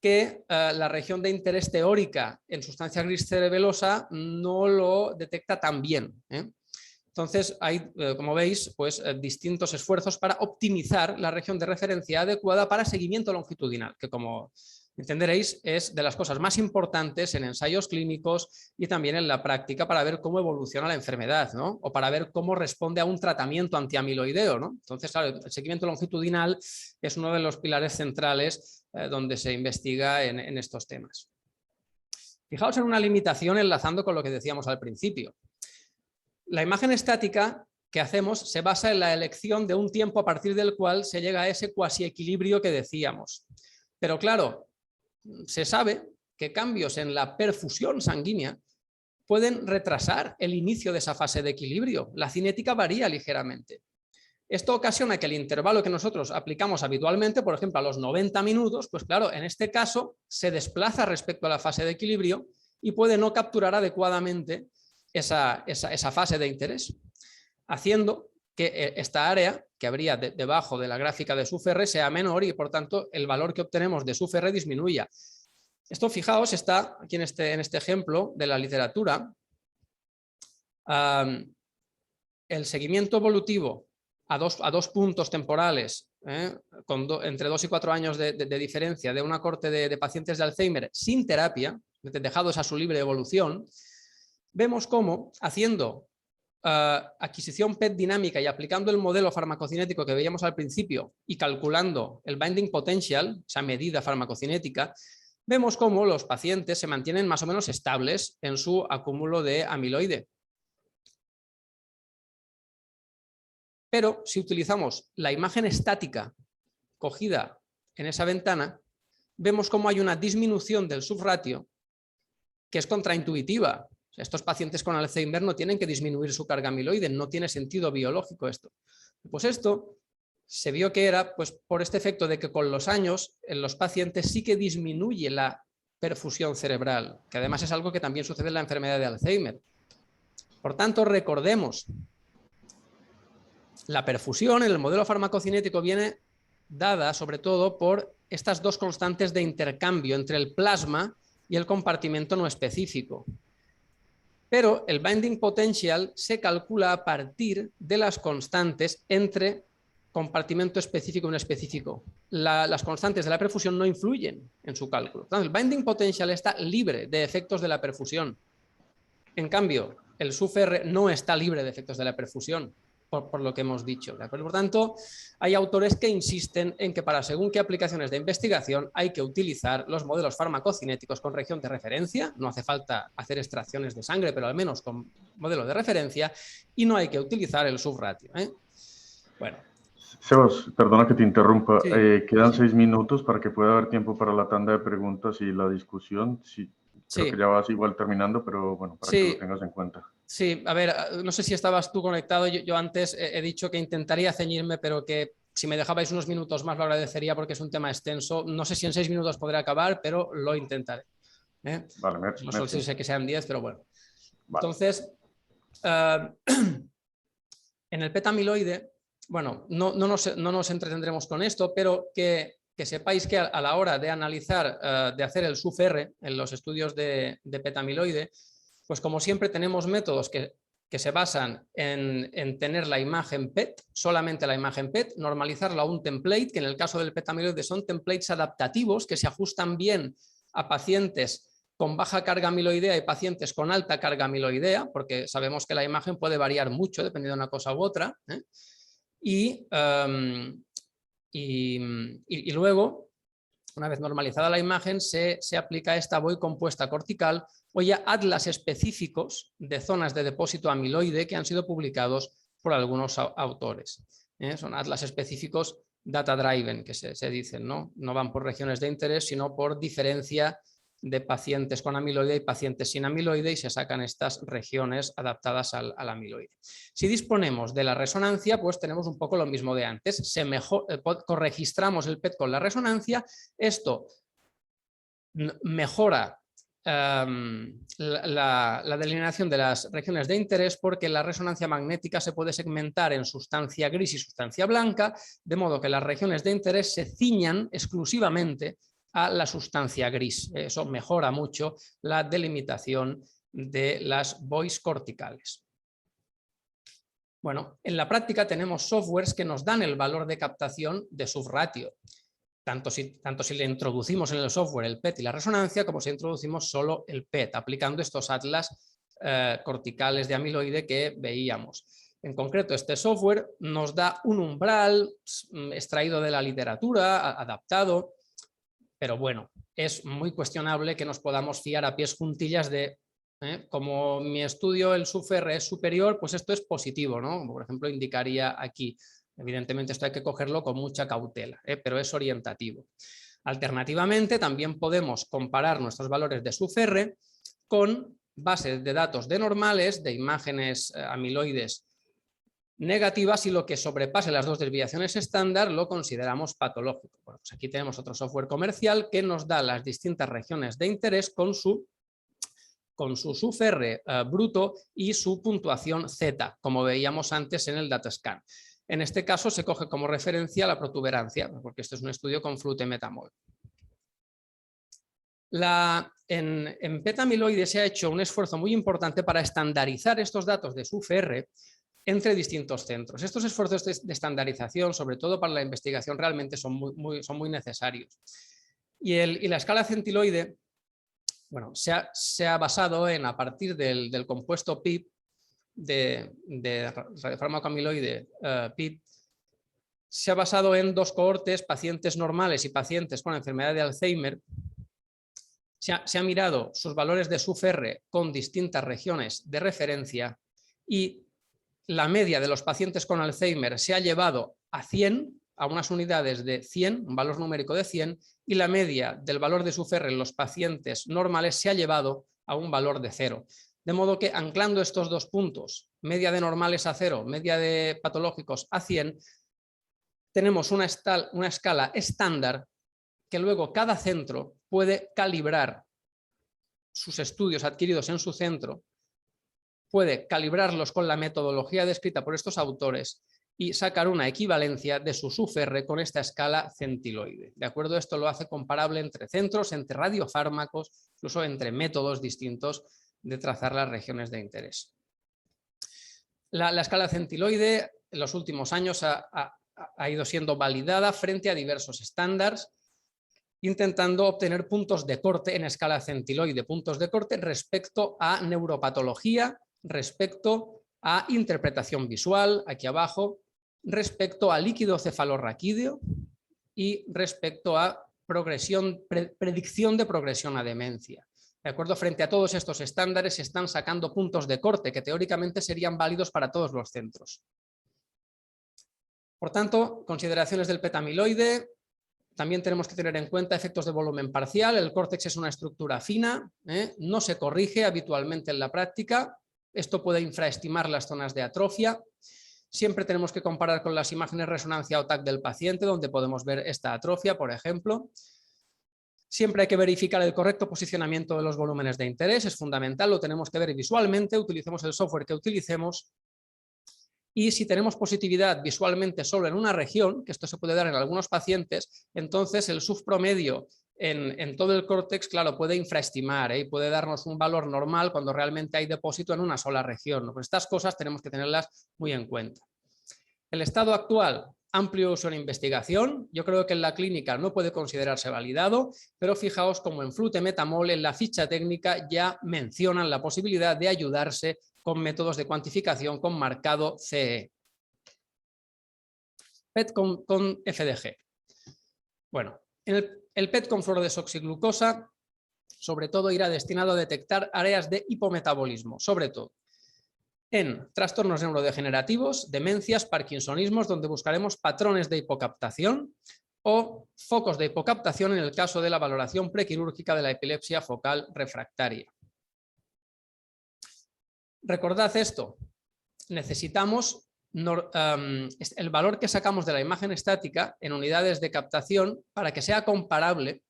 que la región de interés teórica en sustancia gris cerebelosa no lo detecta tan bien. Entonces hay, como veis, pues, distintos esfuerzos para optimizar la región de referencia adecuada para seguimiento longitudinal, que como entenderéis es de las cosas más importantes en ensayos clínicos y también en la práctica para ver cómo evoluciona la enfermedad, ¿no? O para ver cómo responde a un tratamiento antiamiloideo, ¿no? Entonces, claro, el seguimiento longitudinal es uno de los pilares centrales donde se investiga en estos temas. Fijaos en una limitación enlazando con lo que decíamos al principio. La imagen estática que hacemos se basa en la elección de un tiempo a partir del cual se llega a ese cuasi equilibrio que decíamos. Pero claro, se sabe que cambios en la perfusión sanguínea pueden retrasar el inicio de esa fase de equilibrio. La cinética varía ligeramente. Esto ocasiona que el intervalo que nosotros aplicamos habitualmente, por ejemplo a los 90 minutos, pues claro, en este caso se desplaza respecto a la fase de equilibrio y puede no capturar adecuadamente esa fase de interés, haciendo que esta área que habría debajo de la gráfica de SUFR sea menor y por tanto el valor que obtenemos de SUFR disminuya. Esto, fijaos, está aquí en este ejemplo de la literatura. El seguimiento evolutivo a dos puntos temporales, entre 2 y 4 años de diferencia de una corte de pacientes de Alzheimer sin terapia, dejados a su libre evolución, vemos cómo haciendo adquisición PET dinámica y aplicando el modelo farmacocinético que veíamos al principio y calculando el binding potential, esa medida farmacocinética, vemos cómo los pacientes se mantienen más o menos estables en su acúmulo de amiloide. Pero si utilizamos la imagen estática cogida en esa ventana, vemos cómo hay una disminución del subratio que es contraintuitiva. Estos pacientes con Alzheimer no tienen que disminuir su carga amiloide, no tiene sentido biológico esto. Pues esto se vio que era pues, por este efecto de que con los años en los pacientes sí que disminuye la perfusión cerebral, que además es algo que también sucede en la enfermedad de Alzheimer. Por tanto, recordemos, la perfusión en el modelo farmacocinético viene dada sobre todo por estas dos constantes de intercambio entre el plasma y el compartimento no específico. Pero el binding potential se calcula a partir de las constantes entre compartimento específico y no específico. Las constantes de la perfusión no influyen en su cálculo. Entonces, el binding potential está libre de efectos de la perfusión. En cambio, el SUFR no está libre de efectos de la perfusión, por lo que hemos dicho. ¿De acuerdo? Por tanto, hay autores que insisten en que para según qué aplicaciones de investigación hay que utilizar los modelos farmacocinéticos con región de referencia, no hace falta hacer extracciones de sangre, pero al menos con modelo de referencia, y no hay que utilizar el subratio. Bueno. Sebas, perdona que te interrumpa, Sí, quedan 6 minutos para que pueda haber tiempo para la tanda de preguntas y la discusión. Sí, creo que ya vas igual terminando, pero bueno, para que lo tengas en cuenta. Sí, a ver, no sé si estabas tú conectado, yo antes he dicho que intentaría ceñirme, pero que si me dejabais unos minutos más lo agradecería porque es un tema extenso. No sé si en 6 minutos podré acabar, pero lo intentaré. Vale, merci. No sé que sean 10, pero bueno. Vale. Entonces, en el PET amiloide, bueno, no nos entretendremos con esto, pero que sepáis que a la hora de analizar, de hacer el SUFR en los estudios de PET amiloide, pues como siempre tenemos métodos que se basan en tener la imagen PET, solamente la imagen PET, normalizarla a un template, que en el caso del PET amiloide son templates adaptativos que se ajustan bien a pacientes con baja carga amiloidea y pacientes con alta carga amiloidea, porque sabemos que la imagen puede variar mucho dependiendo de una cosa u otra. Y luego, una vez normalizada la imagen, se aplica esta BOI compuesta cortical o ya atlas específicos de zonas de depósito amiloide que han sido publicados por algunos autores. Son atlas específicos data driven, que se dicen, ¿no? No van por regiones de interés, sino por diferencia de pacientes con amiloide y pacientes sin amiloide, y se sacan estas regiones adaptadas al amiloide. Si disponemos de la resonancia, pues tenemos un poco lo mismo de antes. Corregistramos el PET con la resonancia. Esto mejora la delineación de las regiones de interés, porque la resonancia magnética se puede segmentar en sustancia gris y sustancia blanca, de modo que las regiones de interés se ciñan exclusivamente a la sustancia gris. Eso mejora mucho la delimitación de las voies corticales. Bueno, en la práctica tenemos softwares que nos dan el valor de captación de subratio, tanto si le introducimos en el software el PET y la resonancia, como si introducimos solo el PET, aplicando estos atlas corticales de amiloide que veíamos. En concreto, este software nos da un umbral extraído de la literatura, adaptado, pero bueno, es muy cuestionable que nos podamos fiar a pies juntillas de, como mi estudio el SUFR es superior, pues esto es positivo, ¿no? Por ejemplo, indicaría aquí. Evidentemente esto hay que cogerlo con mucha cautela, pero es orientativo. Alternativamente, también podemos comparar nuestros valores de SUFR con bases de datos de normales, de imágenes amiloides negativas, y lo que sobrepase las dos desviaciones estándar lo consideramos patológico. Bueno, pues aquí tenemos otro software comercial que nos da las distintas regiones de interés con su SUFR bruto y su puntuación Z, como veíamos antes en el DataScan. En este caso se coge como referencia la protuberancia, porque este es un estudio con flutemetamol. En PET amiloide se ha hecho un esfuerzo muy importante para estandarizar estos datos de SUFR entre distintos centros. Estos esfuerzos de estandarización, sobre todo para la investigación, realmente son muy necesarios. Y la escala centiloide, bueno, se ha basado a partir del compuesto PIP, de fármaco amiloide PIP, se ha basado en dos cohortes, pacientes normales y pacientes con enfermedad de Alzheimer. Se ha mirado sus valores de SUFR con distintas regiones de referencia, y la media de los pacientes con Alzheimer se ha llevado a 100, a unas unidades de 100, un valor numérico de 100, y la media del valor de SUFR en los pacientes normales se ha llevado a un valor de 0. De modo que, anclando estos dos puntos, media de normales a 0, media de patológicos a 100, tenemos una escala estándar que luego cada centro puede calibrar sus estudios adquiridos en su centro, puede calibrarlos con la metodología descrita por estos autores y sacar una equivalencia de su SUFR con esta escala centiloide. ¿De acuerdo? Esto lo hace comparable entre centros, entre radiofármacos, incluso entre métodos distintos de trazar las regiones de interés. La escala centiloide en los últimos años ha ido siendo validada frente a diversos estándares, intentando obtener puntos de corte en escala centiloide, puntos de corte respecto a neuropatología, respecto a interpretación visual, aquí abajo, respecto a líquido cefalorraquídeo y respecto a predicción de progresión a demencia. ¿De acuerdo? Frente a todos estos estándares se están sacando puntos de corte que teóricamente serían válidos para todos los centros. Por tanto, consideraciones del PET amiloide. También tenemos que tener en cuenta efectos de volumen parcial. El córtex es una estructura fina, no se corrige habitualmente en la práctica. Esto puede infraestimar las zonas de atrofia. Siempre tenemos que comparar con las imágenes resonancia o TAC del paciente, donde podemos ver esta atrofia, por ejemplo. Siempre hay que verificar el correcto posicionamiento de los volúmenes de interés, es fundamental, lo tenemos que ver visualmente, utilicemos el software que utilicemos. Y si tenemos positividad visualmente solo en una región, que esto se puede dar en algunos pacientes, entonces el SUF promedio en todo el córtex, claro, puede infraestimar y puede darnos un valor normal cuando realmente hay depósito en una sola región, ¿no? Pues estas cosas tenemos que tenerlas muy en cuenta. El estado actual, amplio uso en investigación. Yo creo que en la clínica no puede considerarse validado, pero fijaos como en flutemetamol, en la ficha técnica ya mencionan la posibilidad de ayudarse con métodos de cuantificación con marcado CE. PET con FDG. Bueno, el PET con fluorodesoxiglucosa sobre todo irá destinado a detectar áreas de hipometabolismo, sobre todo. en trastornos neurodegenerativos, demencias, parkinsonismos, donde buscaremos patrones de hipocaptación o focos de hipocaptación en el caso de la valoración prequirúrgica de la epilepsia focal refractaria. Recordad esto, necesitamos el valor que sacamos de la imagen estática en unidades de captación para que sea comparable.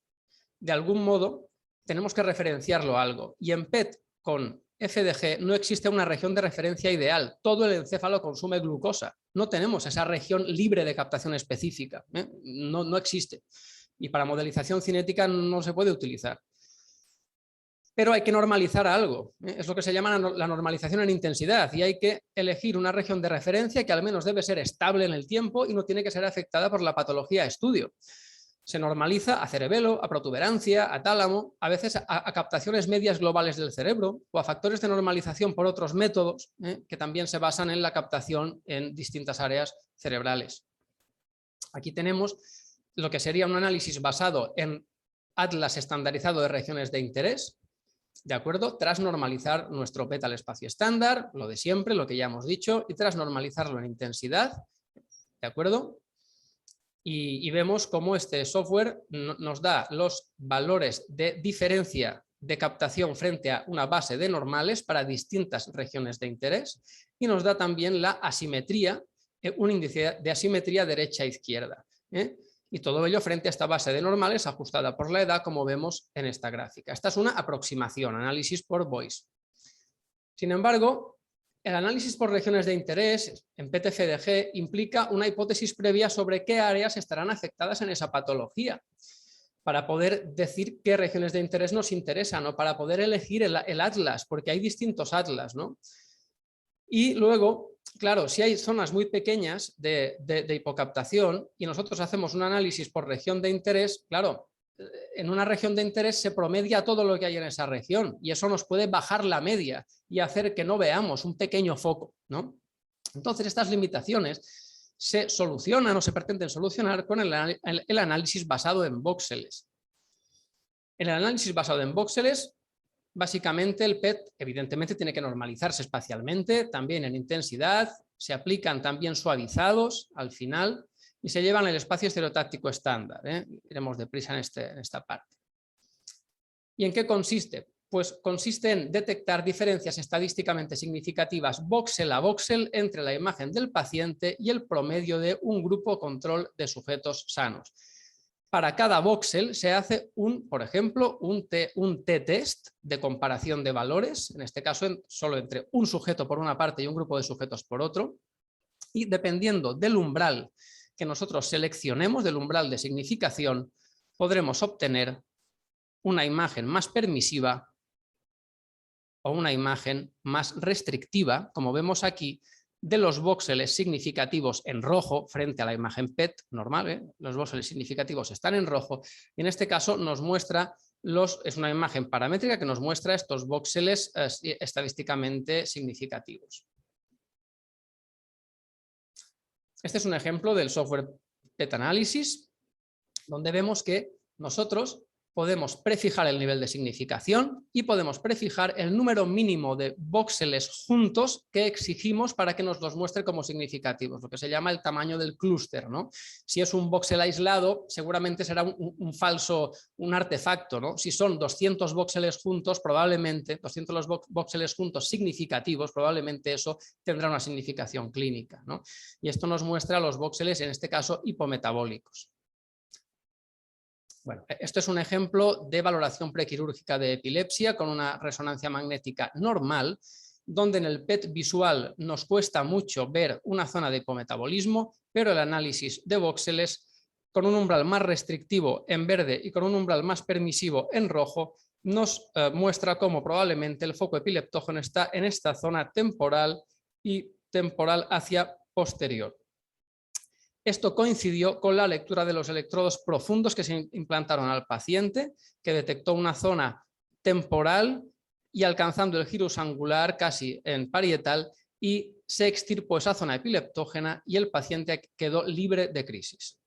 De algún modo tenemos que referenciarlo a algo, y en PET con FDG no existe una región de referencia ideal, todo el encéfalo consume glucosa, no tenemos esa región libre de captación específica, no existe, y para modelización cinética no se puede utilizar. Pero hay que normalizar algo, es lo que se llama la normalización en intensidad, y hay que elegir una región de referencia que al menos debe ser estable en el tiempo y no tiene que ser afectada por la patología a estudio. Se normaliza a cerebelo, a protuberancia, a tálamo, a veces a captaciones medias globales del cerebro o a factores de normalización por otros métodos que también se basan en la captación en distintas áreas cerebrales. Aquí tenemos lo que sería un análisis basado en atlas estandarizado de regiones de interés, ¿de acuerdo? Tras normalizar nuestro PET al espacio estándar, lo de siempre, lo que ya hemos dicho, y tras normalizarlo en intensidad, ¿de acuerdo? Y vemos cómo este software nos da los valores de diferencia de captación frente a una base de normales para distintas regiones de interés y nos da también la asimetría, un índice de asimetría derecha-izquierda. Y todo ello frente a esta base de normales ajustada por la edad, como vemos en esta gráfica. Esta es una aproximación, análisis por Boyce. Sin embargo, el análisis por regiones de interés en PET-FDG implica una hipótesis previa sobre qué áreas estarán afectadas en esa patología, para poder decir qué regiones de interés nos interesan o para poder elegir el atlas, porque hay distintos atlas, ¿no? Y luego, claro, si hay zonas muy pequeñas de hipocaptación y nosotros hacemos un análisis por región de interés, claro, en una región de interés se promedia todo lo que hay en esa región y eso nos puede bajar la media y hacer que no veamos un pequeño foco, ¿no? Entonces estas limitaciones se solucionan o se pretenden solucionar con el análisis basado en voxeles. En el análisis basado en voxeles, básicamente el PET evidentemente tiene que normalizarse espacialmente, también en intensidad, se aplican también suavizados al final y se llevan el espacio estereotáctico estándar. Iremos deprisa en esta parte. ¿Y en qué consiste? Pues consiste en detectar diferencias estadísticamente significativas voxel a voxel entre la imagen del paciente y el promedio de un grupo control de sujetos sanos. Para cada voxel se hace por ejemplo, un t-test de comparación de valores, en este caso solo entre un sujeto por una parte y un grupo de sujetos por otro, y dependiendo del umbral que nosotros seleccionemos, del umbral de significación, podremos obtener una imagen más permisiva o una imagen más restrictiva, como vemos aquí, de los voxeles significativos en rojo frente a la imagen PET normal, los voxeles significativos están en rojo, y en este caso nos muestra, es una imagen paramétrica que nos muestra estos voxeles estadísticamente significativos. Este es un ejemplo del software PET Analysis, donde vemos que nosotros podemos prefijar el nivel de significación y podemos prefijar el número mínimo de voxeles juntos que exigimos para que nos los muestre como significativos, lo que se llama el tamaño del clúster, ¿no? Si es un voxel aislado, seguramente será un artefacto, ¿no? Si son 200 voxeles juntos, probablemente, 200 voxeles juntos significativos, probablemente eso tendrá una significación clínica, ¿no? Y esto nos muestra los voxeles, en este caso, hipometabólicos. Bueno, esto es un ejemplo de valoración prequirúrgica de epilepsia con una resonancia magnética normal, donde en el PET visual nos cuesta mucho ver una zona de hipometabolismo, pero el análisis de voxeles con un umbral más restrictivo en verde y con un umbral más permisivo en rojo nos muestra cómo probablemente el foco epileptógeno está en esta zona temporal y temporal hacia posterior. Esto coincidió con la lectura de los electrodos profundos que se implantaron al paciente, que detectó una zona temporal y alcanzando el gyrus angular casi en parietal, y se extirpó esa zona epileptógena y el paciente quedó libre de crisis.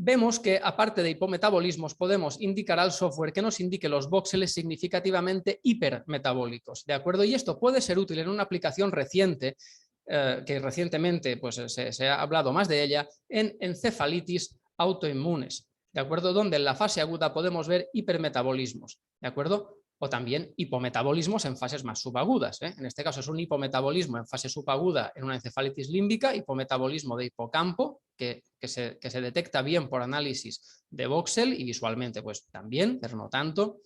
vemos que aparte de hipometabolismos podemos indicar al software que nos indique los voxeles significativamente hipermetabólicos, ¿de acuerdo? Y esto puede ser útil en una aplicación reciente, que recientemente pues, se ha hablado más de ella, en encefalitis autoinmunes, ¿de acuerdo? Donde en la fase aguda podemos ver hipermetabolismos, ¿de acuerdo? O también hipometabolismos en fases más subagudas, ¿eh? En este caso es un hipometabolismo en fase subaguda en una encefalitis límbica, hipometabolismo de hipocampo, que se detecta bien por análisis de voxel y visualmente pues también, pero no tanto.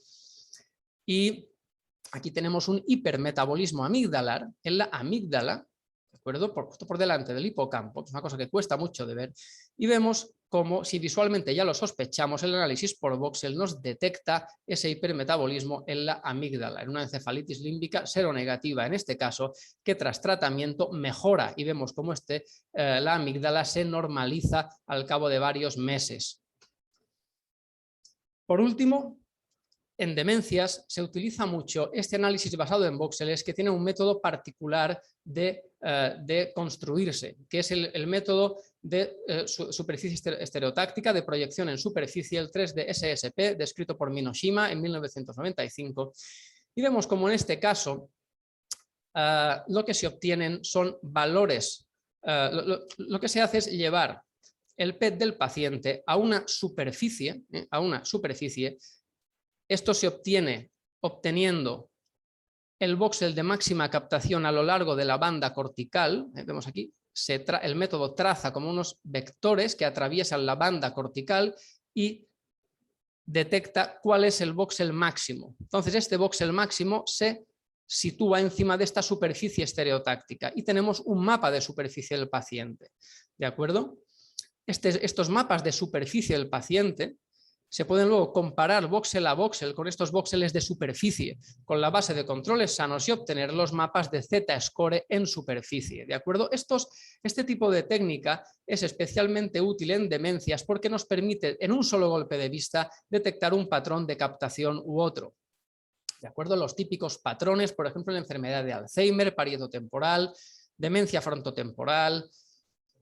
Y aquí tenemos un hipermetabolismo amigdalar en la amígdala, ¿de acuerdo? Justo por delante del hipocampo, que es una cosa que cuesta mucho de ver, y vemos como si visualmente ya lo sospechamos, el análisis por voxel nos detecta ese hipermetabolismo en la amígdala, en una encefalitis límbica seronegativa, en este caso, que tras tratamiento mejora y vemos cómo la amígdala se normaliza al cabo de varios meses. Por último, en demencias se utiliza mucho este análisis basado en voxeles que tiene un método particular de construirse, que es el método de superficie estereotáctica de proyección en superficie, el 3D SSP, descrito por Minoshima en 1995. Y vemos como en este caso lo que se obtienen son valores, lo que se hace es llevar el PET del paciente a una superficie, Esto se obtiene obteniendo el voxel de máxima captación a lo largo de la banda cortical. Vemos aquí, el método traza como unos vectores que atraviesan la banda cortical y detecta cuál es el voxel máximo. Entonces este voxel máximo se sitúa encima de esta superficie estereotáctica y tenemos un mapa de superficie del paciente. ¿De acuerdo? Estos mapas de superficie del paciente se pueden luego comparar voxel a voxel con estos voxeles de superficie, con la base de controles sanos y obtener los mapas de Z-score en superficie. ¿De acuerdo? Este tipo de técnica es especialmente útil en demencias porque nos permite en un solo golpe de vista detectar un patrón de captación u otro. ¿De acuerdo? Los típicos patrones, por ejemplo, en la enfermedad de Alzheimer, parietotemporal, demencia frontotemporal,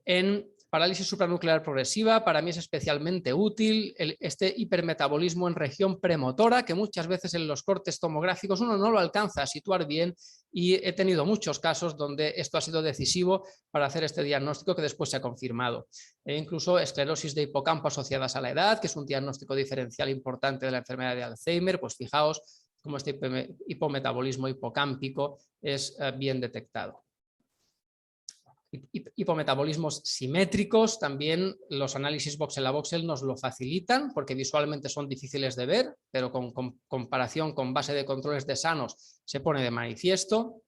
en parálisis supranuclear progresiva, para mí es especialmente útil este hipermetabolismo en región premotora, que muchas veces en los cortes tomográficos uno no lo alcanza a situar bien, y he tenido muchos casos donde esto ha sido decisivo para hacer este diagnóstico que después se ha confirmado. E incluso esclerosis de hipocampo asociadas a la edad, que es un diagnóstico diferencial importante de la enfermedad de Alzheimer, pues fijaos cómo este hipometabolismo hipocámpico es bien detectado. Hipometabolismos simétricos, también los análisis voxel a voxel nos lo facilitan porque visualmente son difíciles de ver, pero con comparación con base de controles de sanos se pone de manifiesto.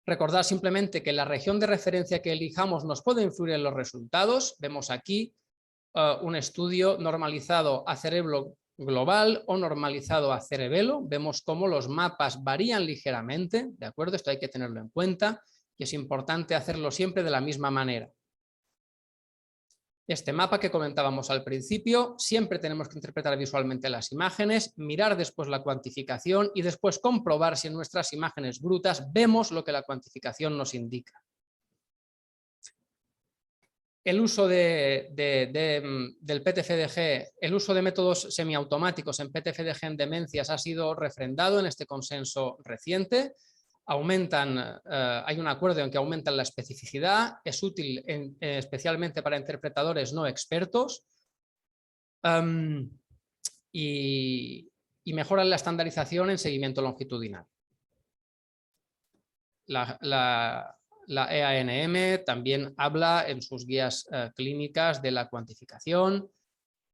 Recordad simplemente que la región de referencia que elijamos nos puede influir en los resultados. Vemos aquí un estudio normalizado a cerebro global o normalizado a cerebelo. Vemos cómo los mapas varían ligeramente, ¿de acuerdo? Esto hay que tenerlo en cuenta. Y es importante hacerlo siempre de la misma manera. Este mapa que comentábamos al principio, siempre tenemos que interpretar visualmente las imágenes, mirar después la cuantificación y después comprobar si en nuestras imágenes brutas vemos lo que la cuantificación nos indica. El uso del PTFDG, el uso de métodos semiautomáticos en PTFDG en demencias ha sido refrendado en este consenso reciente. Hay un acuerdo en que aumentan la especificidad, es útil especialmente para interpretadores no expertos y mejoran la estandarización en seguimiento longitudinal. La EANM también habla en sus guías clínicas de la cuantificación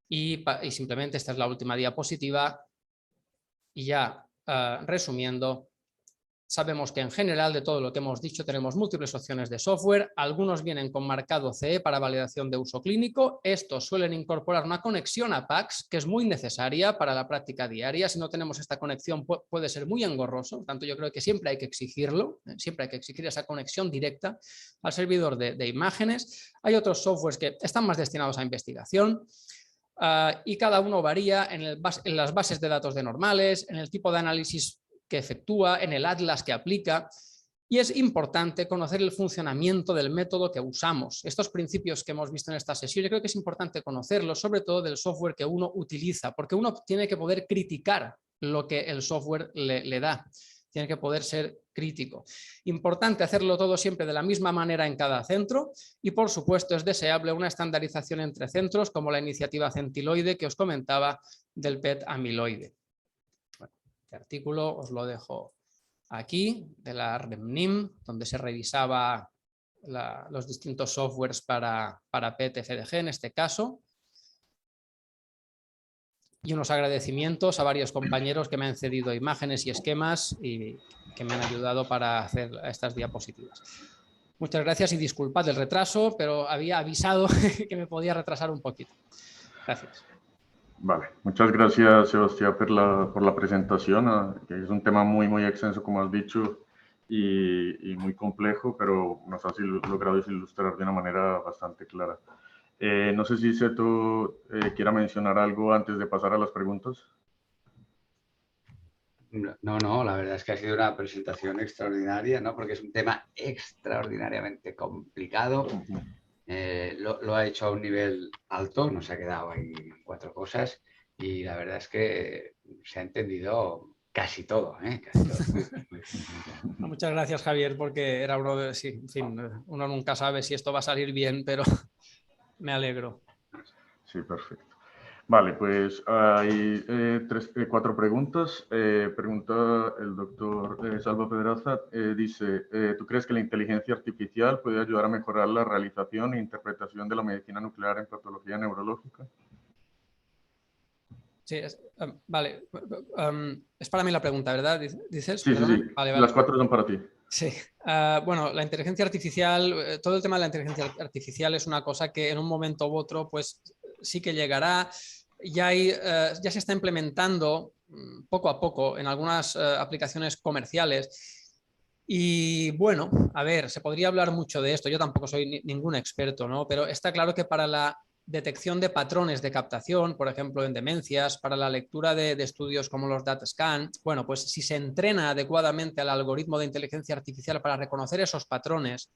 y simplemente esta es la última diapositiva y ya resumiendo. Sabemos que en general de todo lo que hemos dicho tenemos múltiples opciones de software, algunos vienen con marcado CE para validación de uso clínico, estos suelen incorporar una conexión a PACS que es muy necesaria para la práctica diaria, si no tenemos esta conexión puede ser muy engorroso, por tanto yo creo que siempre hay que exigirlo, siempre hay que exigir esa conexión directa al servidor de imágenes. Hay otros softwares que están más destinados a investigación. Y cada uno varía en las bases de datos de normales, en el tipo de análisis que efectúa, en el atlas que aplica. Y es importante conocer el funcionamiento del método que usamos. Estos principios que hemos visto en esta sesión, yo creo que es importante conocerlos, sobre todo del software que uno utiliza, porque uno tiene que poder criticar lo que el software le da. Tiene que poder ser crítico. Importante hacerlo todo siempre de la misma manera en cada centro y, por supuesto, es deseable una estandarización entre centros, como la iniciativa centiloide que os comentaba del PET amiloide. Bueno, este artículo os lo dejo aquí, de la REMNIM, donde se revisaba los distintos softwares para PET-FDG en este caso. Y unos agradecimientos a varios compañeros que me han cedido imágenes y esquemas y que me han ayudado para hacer estas diapositivas. Muchas gracias y disculpad el retraso, pero había avisado que me podía retrasar un poquito. Gracias. Vale, muchas gracias, Sebastián, por la presentación, que es un tema muy extenso, como has dicho, y muy complejo, pero nos has logrado ilustrar de una manera bastante clara. No sé si Seto quiera mencionar algo antes de pasar a las preguntas. No, la verdad es que ha sido una presentación extraordinaria, ¿no? Porque es un tema extraordinariamente complicado. Lo ha hecho a un nivel alto, no se ha quedado ahí en 4 cosas y la verdad es que se ha entendido casi todo, ¿eh? Casi todo. Muchas gracias, Javier, porque era uno de... Sí, en fin, uno nunca sabe si esto va a salir bien, pero me alegro. Sí, perfecto. Vale, pues hay 4 preguntas. Pregunta el doctor Salva Pedraza. Dice, ¿tú crees que la inteligencia artificial puede ayudar a mejorar la realización e interpretación de la medicina nuclear en patología neurológica? Sí, vale. Es para mí la pregunta, ¿verdad? ¿Dices? Sí. Vale. Las 4 son para ti. Sí. Bueno, la inteligencia artificial, todo el tema de la inteligencia artificial es una cosa que en un momento u otro, pues sí que llegará. Ya se está implementando poco a poco en algunas aplicaciones comerciales. Y bueno, a ver, se podría hablar mucho de esto. Yo tampoco soy ningún experto, ¿no? Pero está claro que para la detección de patrones de captación, por ejemplo, en demencias, para la lectura de estudios como los DataScan, bueno, pues si se entrena adecuadamente al algoritmo de inteligencia artificial para reconocer esos patrones,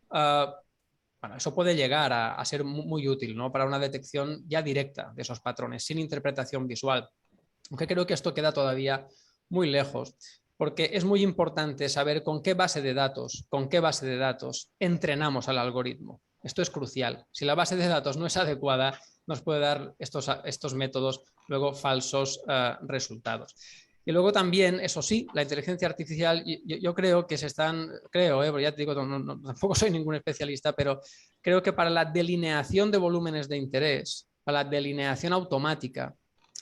bueno, eso puede llegar a ser muy útil, ¿no? Para una detección ya directa de esos patrones, sin interpretación visual. Aunque creo que esto queda todavía muy lejos, porque es muy importante saber con qué base de datos entrenamos al algoritmo. Esto es crucial. Si la base de datos no es adecuada, nos puede dar estos métodos luego falsos resultados. Y luego también, eso sí, la inteligencia artificial, yo creo que porque ya te digo, tampoco soy ningún especialista, pero creo que para la delineación de volúmenes de interés, para la delineación automática,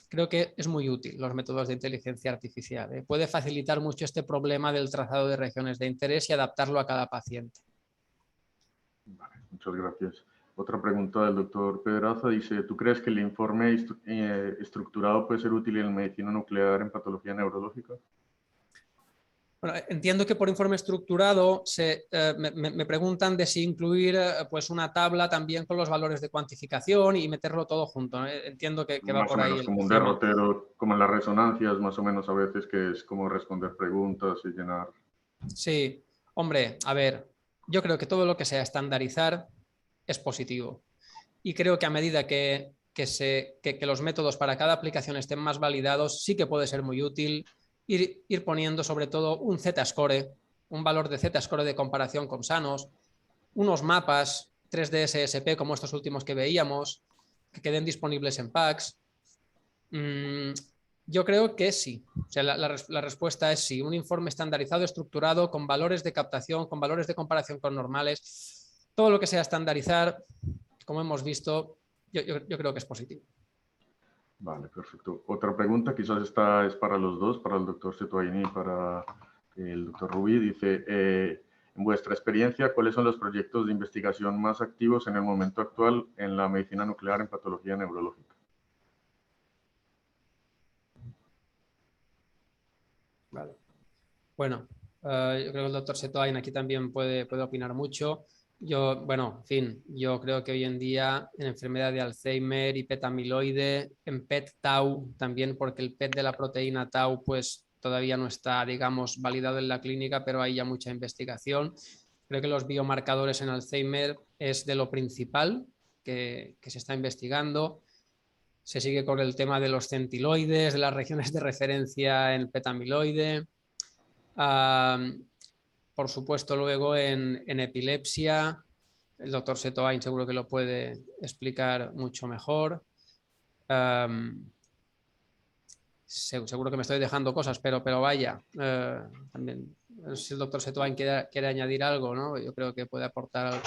creo que es muy útil los métodos de inteligencia artificial. Puede facilitar mucho este problema del trazado de regiones de interés y adaptarlo a cada paciente. Vale, muchas gracias. Otra pregunta del doctor Pedraza dice, ¿tú crees que el informe estructurado puede ser útil en medicina nuclear en patología neurológica? Bueno, entiendo que por informe estructurado me preguntan de si incluir pues una tabla también con los valores de cuantificación y meterlo todo junto, ¿no? Entiendo que va por ahí. Más o menos como un derrotero, como en las resonancias, más o menos a veces, que es como responder preguntas y llenar. Sí, hombre, a ver, yo creo que todo lo que sea estandarizar es positivo. Y creo que a medida que los métodos para cada aplicación estén más validados, sí que puede ser muy útil ir poniendo sobre todo un Z-score, un valor de Z-score de comparación con sanos, unos mapas 3D SSP como estos últimos que veíamos, que queden disponibles en PACS. Yo creo que sí. O sea, la respuesta es sí. Un informe estandarizado, estructurado, con valores de captación, con valores de comparación con normales. Todo lo que sea estandarizar, como hemos visto, yo creo que es positivo. Vale, perfecto. Otra pregunta, quizás esta es para los dos, para el doctor Setuaini y para el doctor Rubí. Dice, en vuestra experiencia, ¿cuáles son los proyectos de investigación más activos en el momento actual en la medicina nuclear en patología neurológica? Vale. Bueno, yo creo que el doctor Setuain aquí también puede opinar mucho. Bueno, en fin, yo creo que hoy en día en enfermedad de Alzheimer y PET amiloide, en PET tau también, porque el PET de la proteína tau pues todavía no está, digamos, validado en la clínica, pero hay ya mucha investigación. Creo que los biomarcadores en Alzheimer es de lo principal que se está investigando. Se sigue con el tema de los centiloides, de las regiones de referencia en PET amiloide. Por supuesto, luego en epilepsia, el doctor Setoain seguro que lo puede explicar mucho mejor. Seguro que me estoy dejando cosas, pero vaya, también, si el doctor Setoain quiere añadir algo, ¿no? Yo creo que puede aportar algo.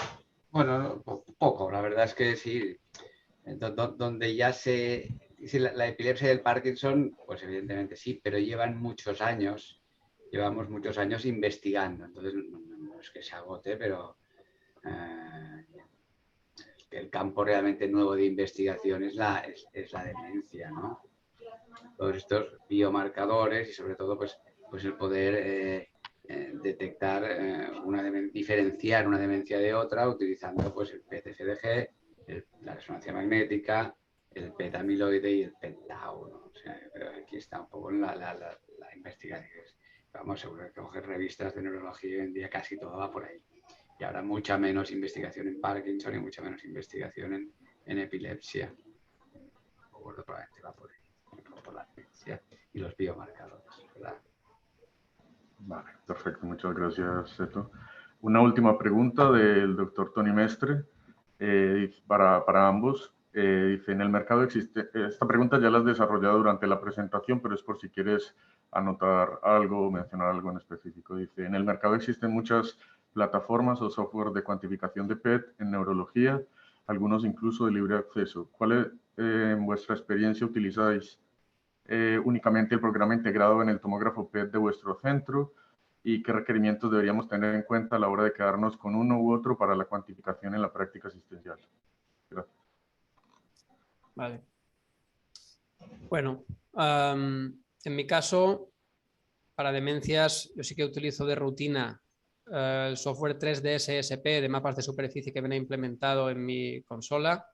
Bueno, poco, la verdad es que sí, donde ya la epilepsia y el Parkinson, pues evidentemente sí, pero llevamos muchos años investigando, entonces no es que se agote, pero el campo realmente nuevo de investigación es la demencia, ¿no? Todos estos biomarcadores y sobre todo pues el poder detectar, diferenciar una demencia de otra utilizando pues el PET-FDG, la resonancia magnética, el PET amiloide y el PET-tau, ¿no? O sea, yo creo que aquí está un poco la investigación. Vamos, seguro que coger revistas de neurología hoy en día casi todo va por ahí. Y habrá mucha menos investigación en Parkinson y mucha menos investigación en epilepsia. Probablemente va por ahí, por la demencia y los biomarcadores, ¿verdad? Vale, perfecto, muchas gracias, Seto. Una última pregunta del doctor Tony Mestre para ambos. Dice, en el mercado existe, esta pregunta ya la has desarrollado durante la presentación, pero es por si quieres anotar algo o mencionar algo en específico. Dice, en el mercado existen muchas plataformas o software de cuantificación de PET en neurología, algunos incluso de libre acceso. ¿Cuál en vuestra experiencia utilizáis únicamente el programa integrado en el tomógrafo PET de vuestro centro y qué requerimientos deberíamos tener en cuenta a la hora de quedarnos con uno u otro para la cuantificación en la práctica asistencial? Gracias. Vale. Bueno, en mi caso, para demencias, yo sí que utilizo de rutina el software 3D SSP de mapas de superficie que viene implementado en mi consola.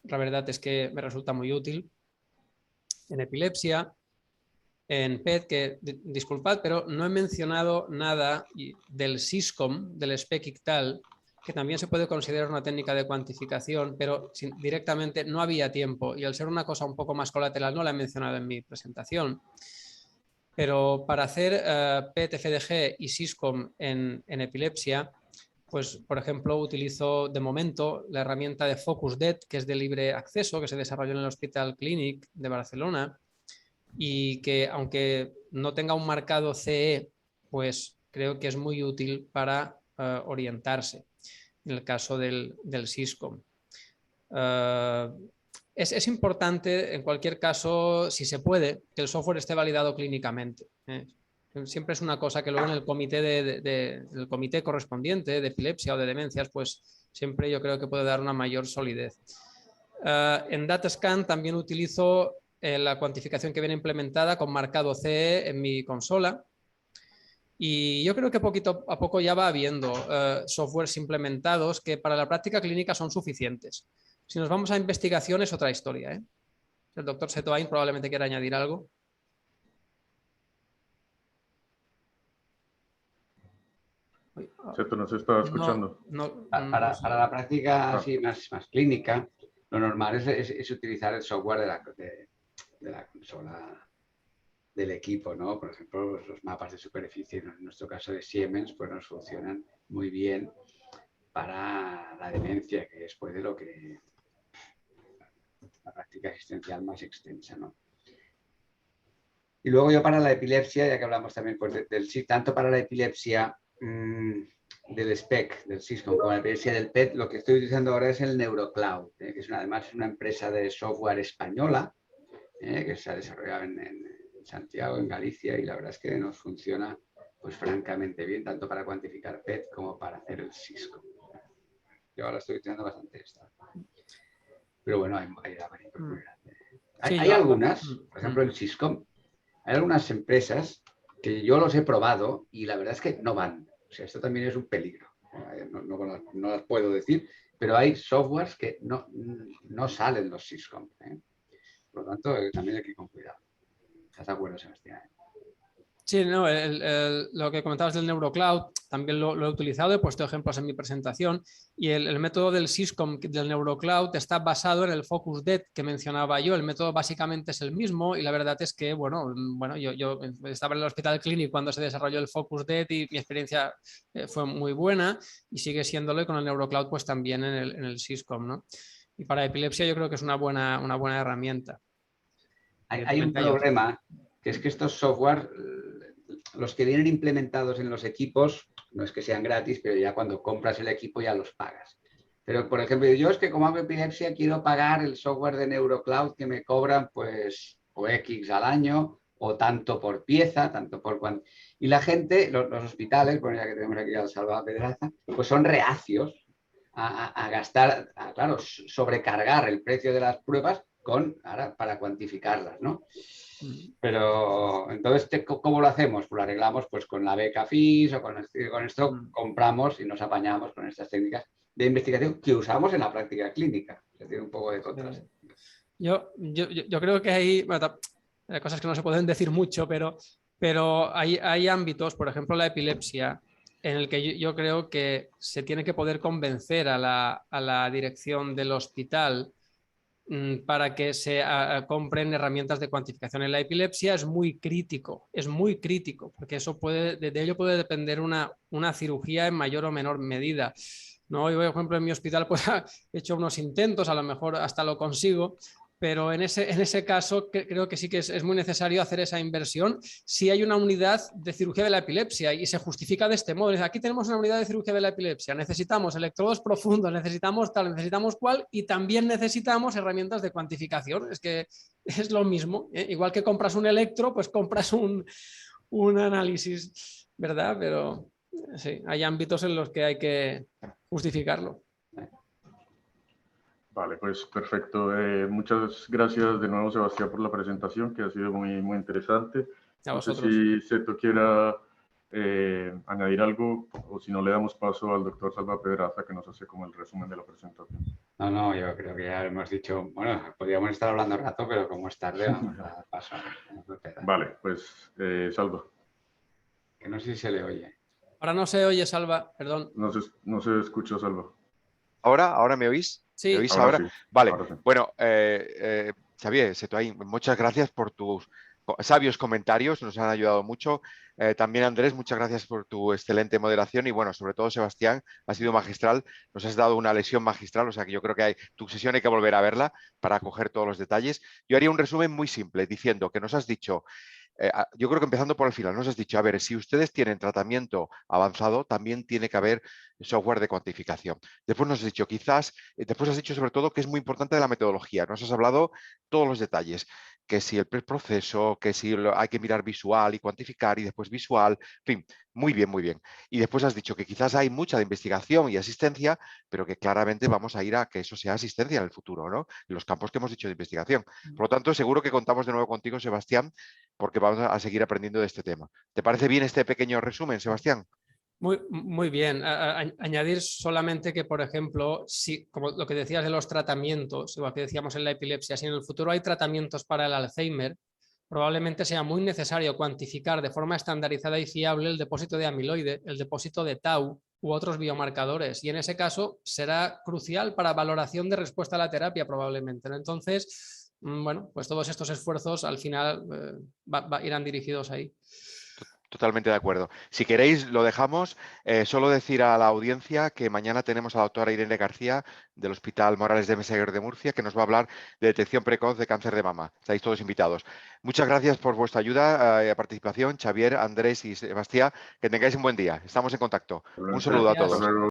La verdad es que me resulta muy útil. En epilepsia, en PET, que disculpad, pero no he mencionado nada del SYSCOM, del SPEC ICTAL, que también se puede considerar una técnica de cuantificación, pero directamente no había tiempo y al ser una cosa un poco más colateral no la he mencionado en mi presentación. Pero para hacer PET, FDG y SYSCOM en epilepsia, pues por ejemplo utilizo de momento la herramienta de FocusDet, que es de libre acceso, que se desarrolló en el Hospital Clínic de Barcelona y que aunque no tenga un marcado CE, pues creo que es muy útil para orientarse en el caso del SYSCOM. Es importante, en cualquier caso, si se puede, que el software esté validado clínicamente. Siempre es una cosa que luego en el comité, el comité correspondiente de epilepsia o de demencias, pues siempre yo creo que puede dar una mayor solidez. En DataScan también utilizo la cuantificación que viene implementada con marcado CE en mi consola. Y yo creo que poquito a poco ya va habiendo softwares implementados que para la práctica clínica son suficientes. Si nos vamos a investigación es otra historia, ¿eh? El doctor Setoain probablemente quiera añadir algo. Seto, ¿nos está escuchando? Para la práctica así más clínica, lo normal es utilizar el software de la consola del equipo, ¿no? Por ejemplo, los mapas de superficie, en nuestro caso de Siemens, pues nos funcionan muy bien para la demencia, que es pues de lo que la práctica asistencial más extensa, ¿no? Y luego yo para la epilepsia, ya que hablamos también pues, tanto para la epilepsia del SPEC, del SYSCOM, como la epilepsia del PET, lo que estoy utilizando ahora es el NeuroCloud, que es además una empresa de software española que se ha desarrollado en Santiago, en Galicia, y la verdad es que nos funciona pues francamente bien, tanto para cuantificar PET como para hacer el SYSCOM. Yo ahora estoy utilizando bastante esta. Pero bueno, hay abanico muy grande. Hay algunas, por ejemplo, el SYSCOM, hay algunas empresas que yo los he probado y la verdad es que no van. O sea, esto también es un peligro. No las puedo decir, pero hay softwares que no salen los SYSCOM. Por lo tanto, también hay que ir con cuidado. ¿Estás de acuerdo, Sebastián? Sí, no, lo que comentabas del NeuroCloud, también lo he utilizado, he puesto ejemplos en mi presentación, y el método del Syscom del NeuroCloud está basado en el FocusDet que mencionaba yo. El método básicamente es el mismo y la verdad es que, bueno, yo estaba en el hospital clínico cuando se desarrolló el FocusDet y mi experiencia fue muy buena y sigue siéndolo, y con el NeuroCloud pues también en el Syscom, ¿no? Y para epilepsia yo creo que es una buena herramienta. Hay un problema, que es que estos software, los que vienen implementados en los equipos, no es que sean gratis, pero ya cuando compras el equipo ya los pagas. Pero, por ejemplo, yo es que como hago epilepsia quiero pagar el software de NeuroCloud que me cobran pues o X al año o tanto por pieza, tanto por cuánto. Y la gente, los hospitales, bueno, ya que tenemos aquí al Salva Pedraza, pues son reacios a gastar, claro, sobrecargar el precio de las pruebas para cuantificarlas, ¿no? Pero entonces, ¿cómo lo hacemos? Pues lo arreglamos pues con la beca FIS o con esto compramos y nos apañamos con estas técnicas de investigación que usamos en la práctica clínica. Se tiene un poco de contraste. Yo creo que hay cosas que no se pueden decir mucho, pero hay ámbitos, por ejemplo la epilepsia, en el que yo creo que se tiene que poder convencer a la dirección del hospital para que se compren herramientas de cuantificación. En la epilepsia es muy crítico, porque de ello puede depender una cirugía en mayor o menor medida. ¿No? Yo, por ejemplo, en mi hospital pues, he hecho unos intentos, a lo mejor hasta lo consigo, pero en ese caso creo que sí que es muy necesario hacer esa inversión si hay una unidad de cirugía de la epilepsia y se justifica de este modo. Aquí tenemos una unidad de cirugía de la epilepsia, necesitamos electrodos profundos, necesitamos tal, necesitamos cual, y también necesitamos herramientas de cuantificación. Es que es lo mismo, ¿eh? Igual que compras un electro, pues compras un análisis, ¿verdad? Pero sí, hay ámbitos en los que hay que justificarlo. Vale, pues perfecto. Muchas gracias de nuevo, Sebastián, por la presentación, que ha sido muy, muy interesante. No sé si Seto quiera añadir algo, o si no le damos paso al doctor Salva Pedraza, que nos hace como el resumen de la presentación. No, yo creo que ya hemos dicho, bueno, podríamos estar hablando un rato, pero como es tarde, vamos a dar paso. Vale, pues Salva. Que no sé si se le oye. Ahora no se oye, Salva, perdón. No se escuchó, Salva. ¿Ahora me oís? Sí. ¿Me oís ahora? Sí. Vale, ahora sí. Bueno, Xavier, Setoaín, muchas gracias por tus sabios comentarios, nos han ayudado mucho. También Andrés, muchas gracias por tu excelente moderación y bueno, sobre todo Sebastián, ha sido magistral, nos has dado una lesión magistral, o sea que yo creo que tu sesión hay que volver a verla para coger todos los detalles. Yo haría un resumen muy simple diciendo que nos has dicho, yo creo que empezando por el final, nos has dicho, a ver, si ustedes tienen tratamiento avanzado, también tiene que haber software de cuantificación. Después nos has dicho, después has dicho sobre todo que es muy importante de la metodología. Nos has hablado todos los detalles, que si el proceso, que si hay que mirar visual y cuantificar y después visual, en fin, muy bien, muy bien. Y después has dicho que quizás hay mucha de investigación y asistencia, pero que claramente vamos a ir a que eso sea asistencia en el futuro, ¿no? En los campos que hemos dicho de investigación. Por lo tanto, seguro que contamos de nuevo contigo, Sebastián, porque vamos a seguir aprendiendo de este tema. ¿Te parece bien este pequeño resumen, Sebastián? Muy bien. Añadir solamente que, por ejemplo, si, como lo que decías de los tratamientos, igual que decíamos en la epilepsia, si en el futuro hay tratamientos para el Alzheimer, probablemente sea muy necesario cuantificar de forma estandarizada y fiable el depósito de amiloide, el depósito de tau u otros biomarcadores. Y en ese caso será crucial para valoración de respuesta a la terapia probablemente, ¿no? Entonces, bueno, pues todos estos esfuerzos al final irán dirigidos ahí. Totalmente de acuerdo. Si queréis, lo dejamos. Solo decir a la audiencia que mañana tenemos a la doctora Irene García del Hospital Morales de Meseguer de Murcia, que nos va a hablar de detección precoz de cáncer de mama. Estáis todos invitados. Muchas gracias por vuestra ayuda y participación, Xavier, Andrés y Sebastián. Que tengáis un buen día. Estamos en contacto. Un saludo a todos.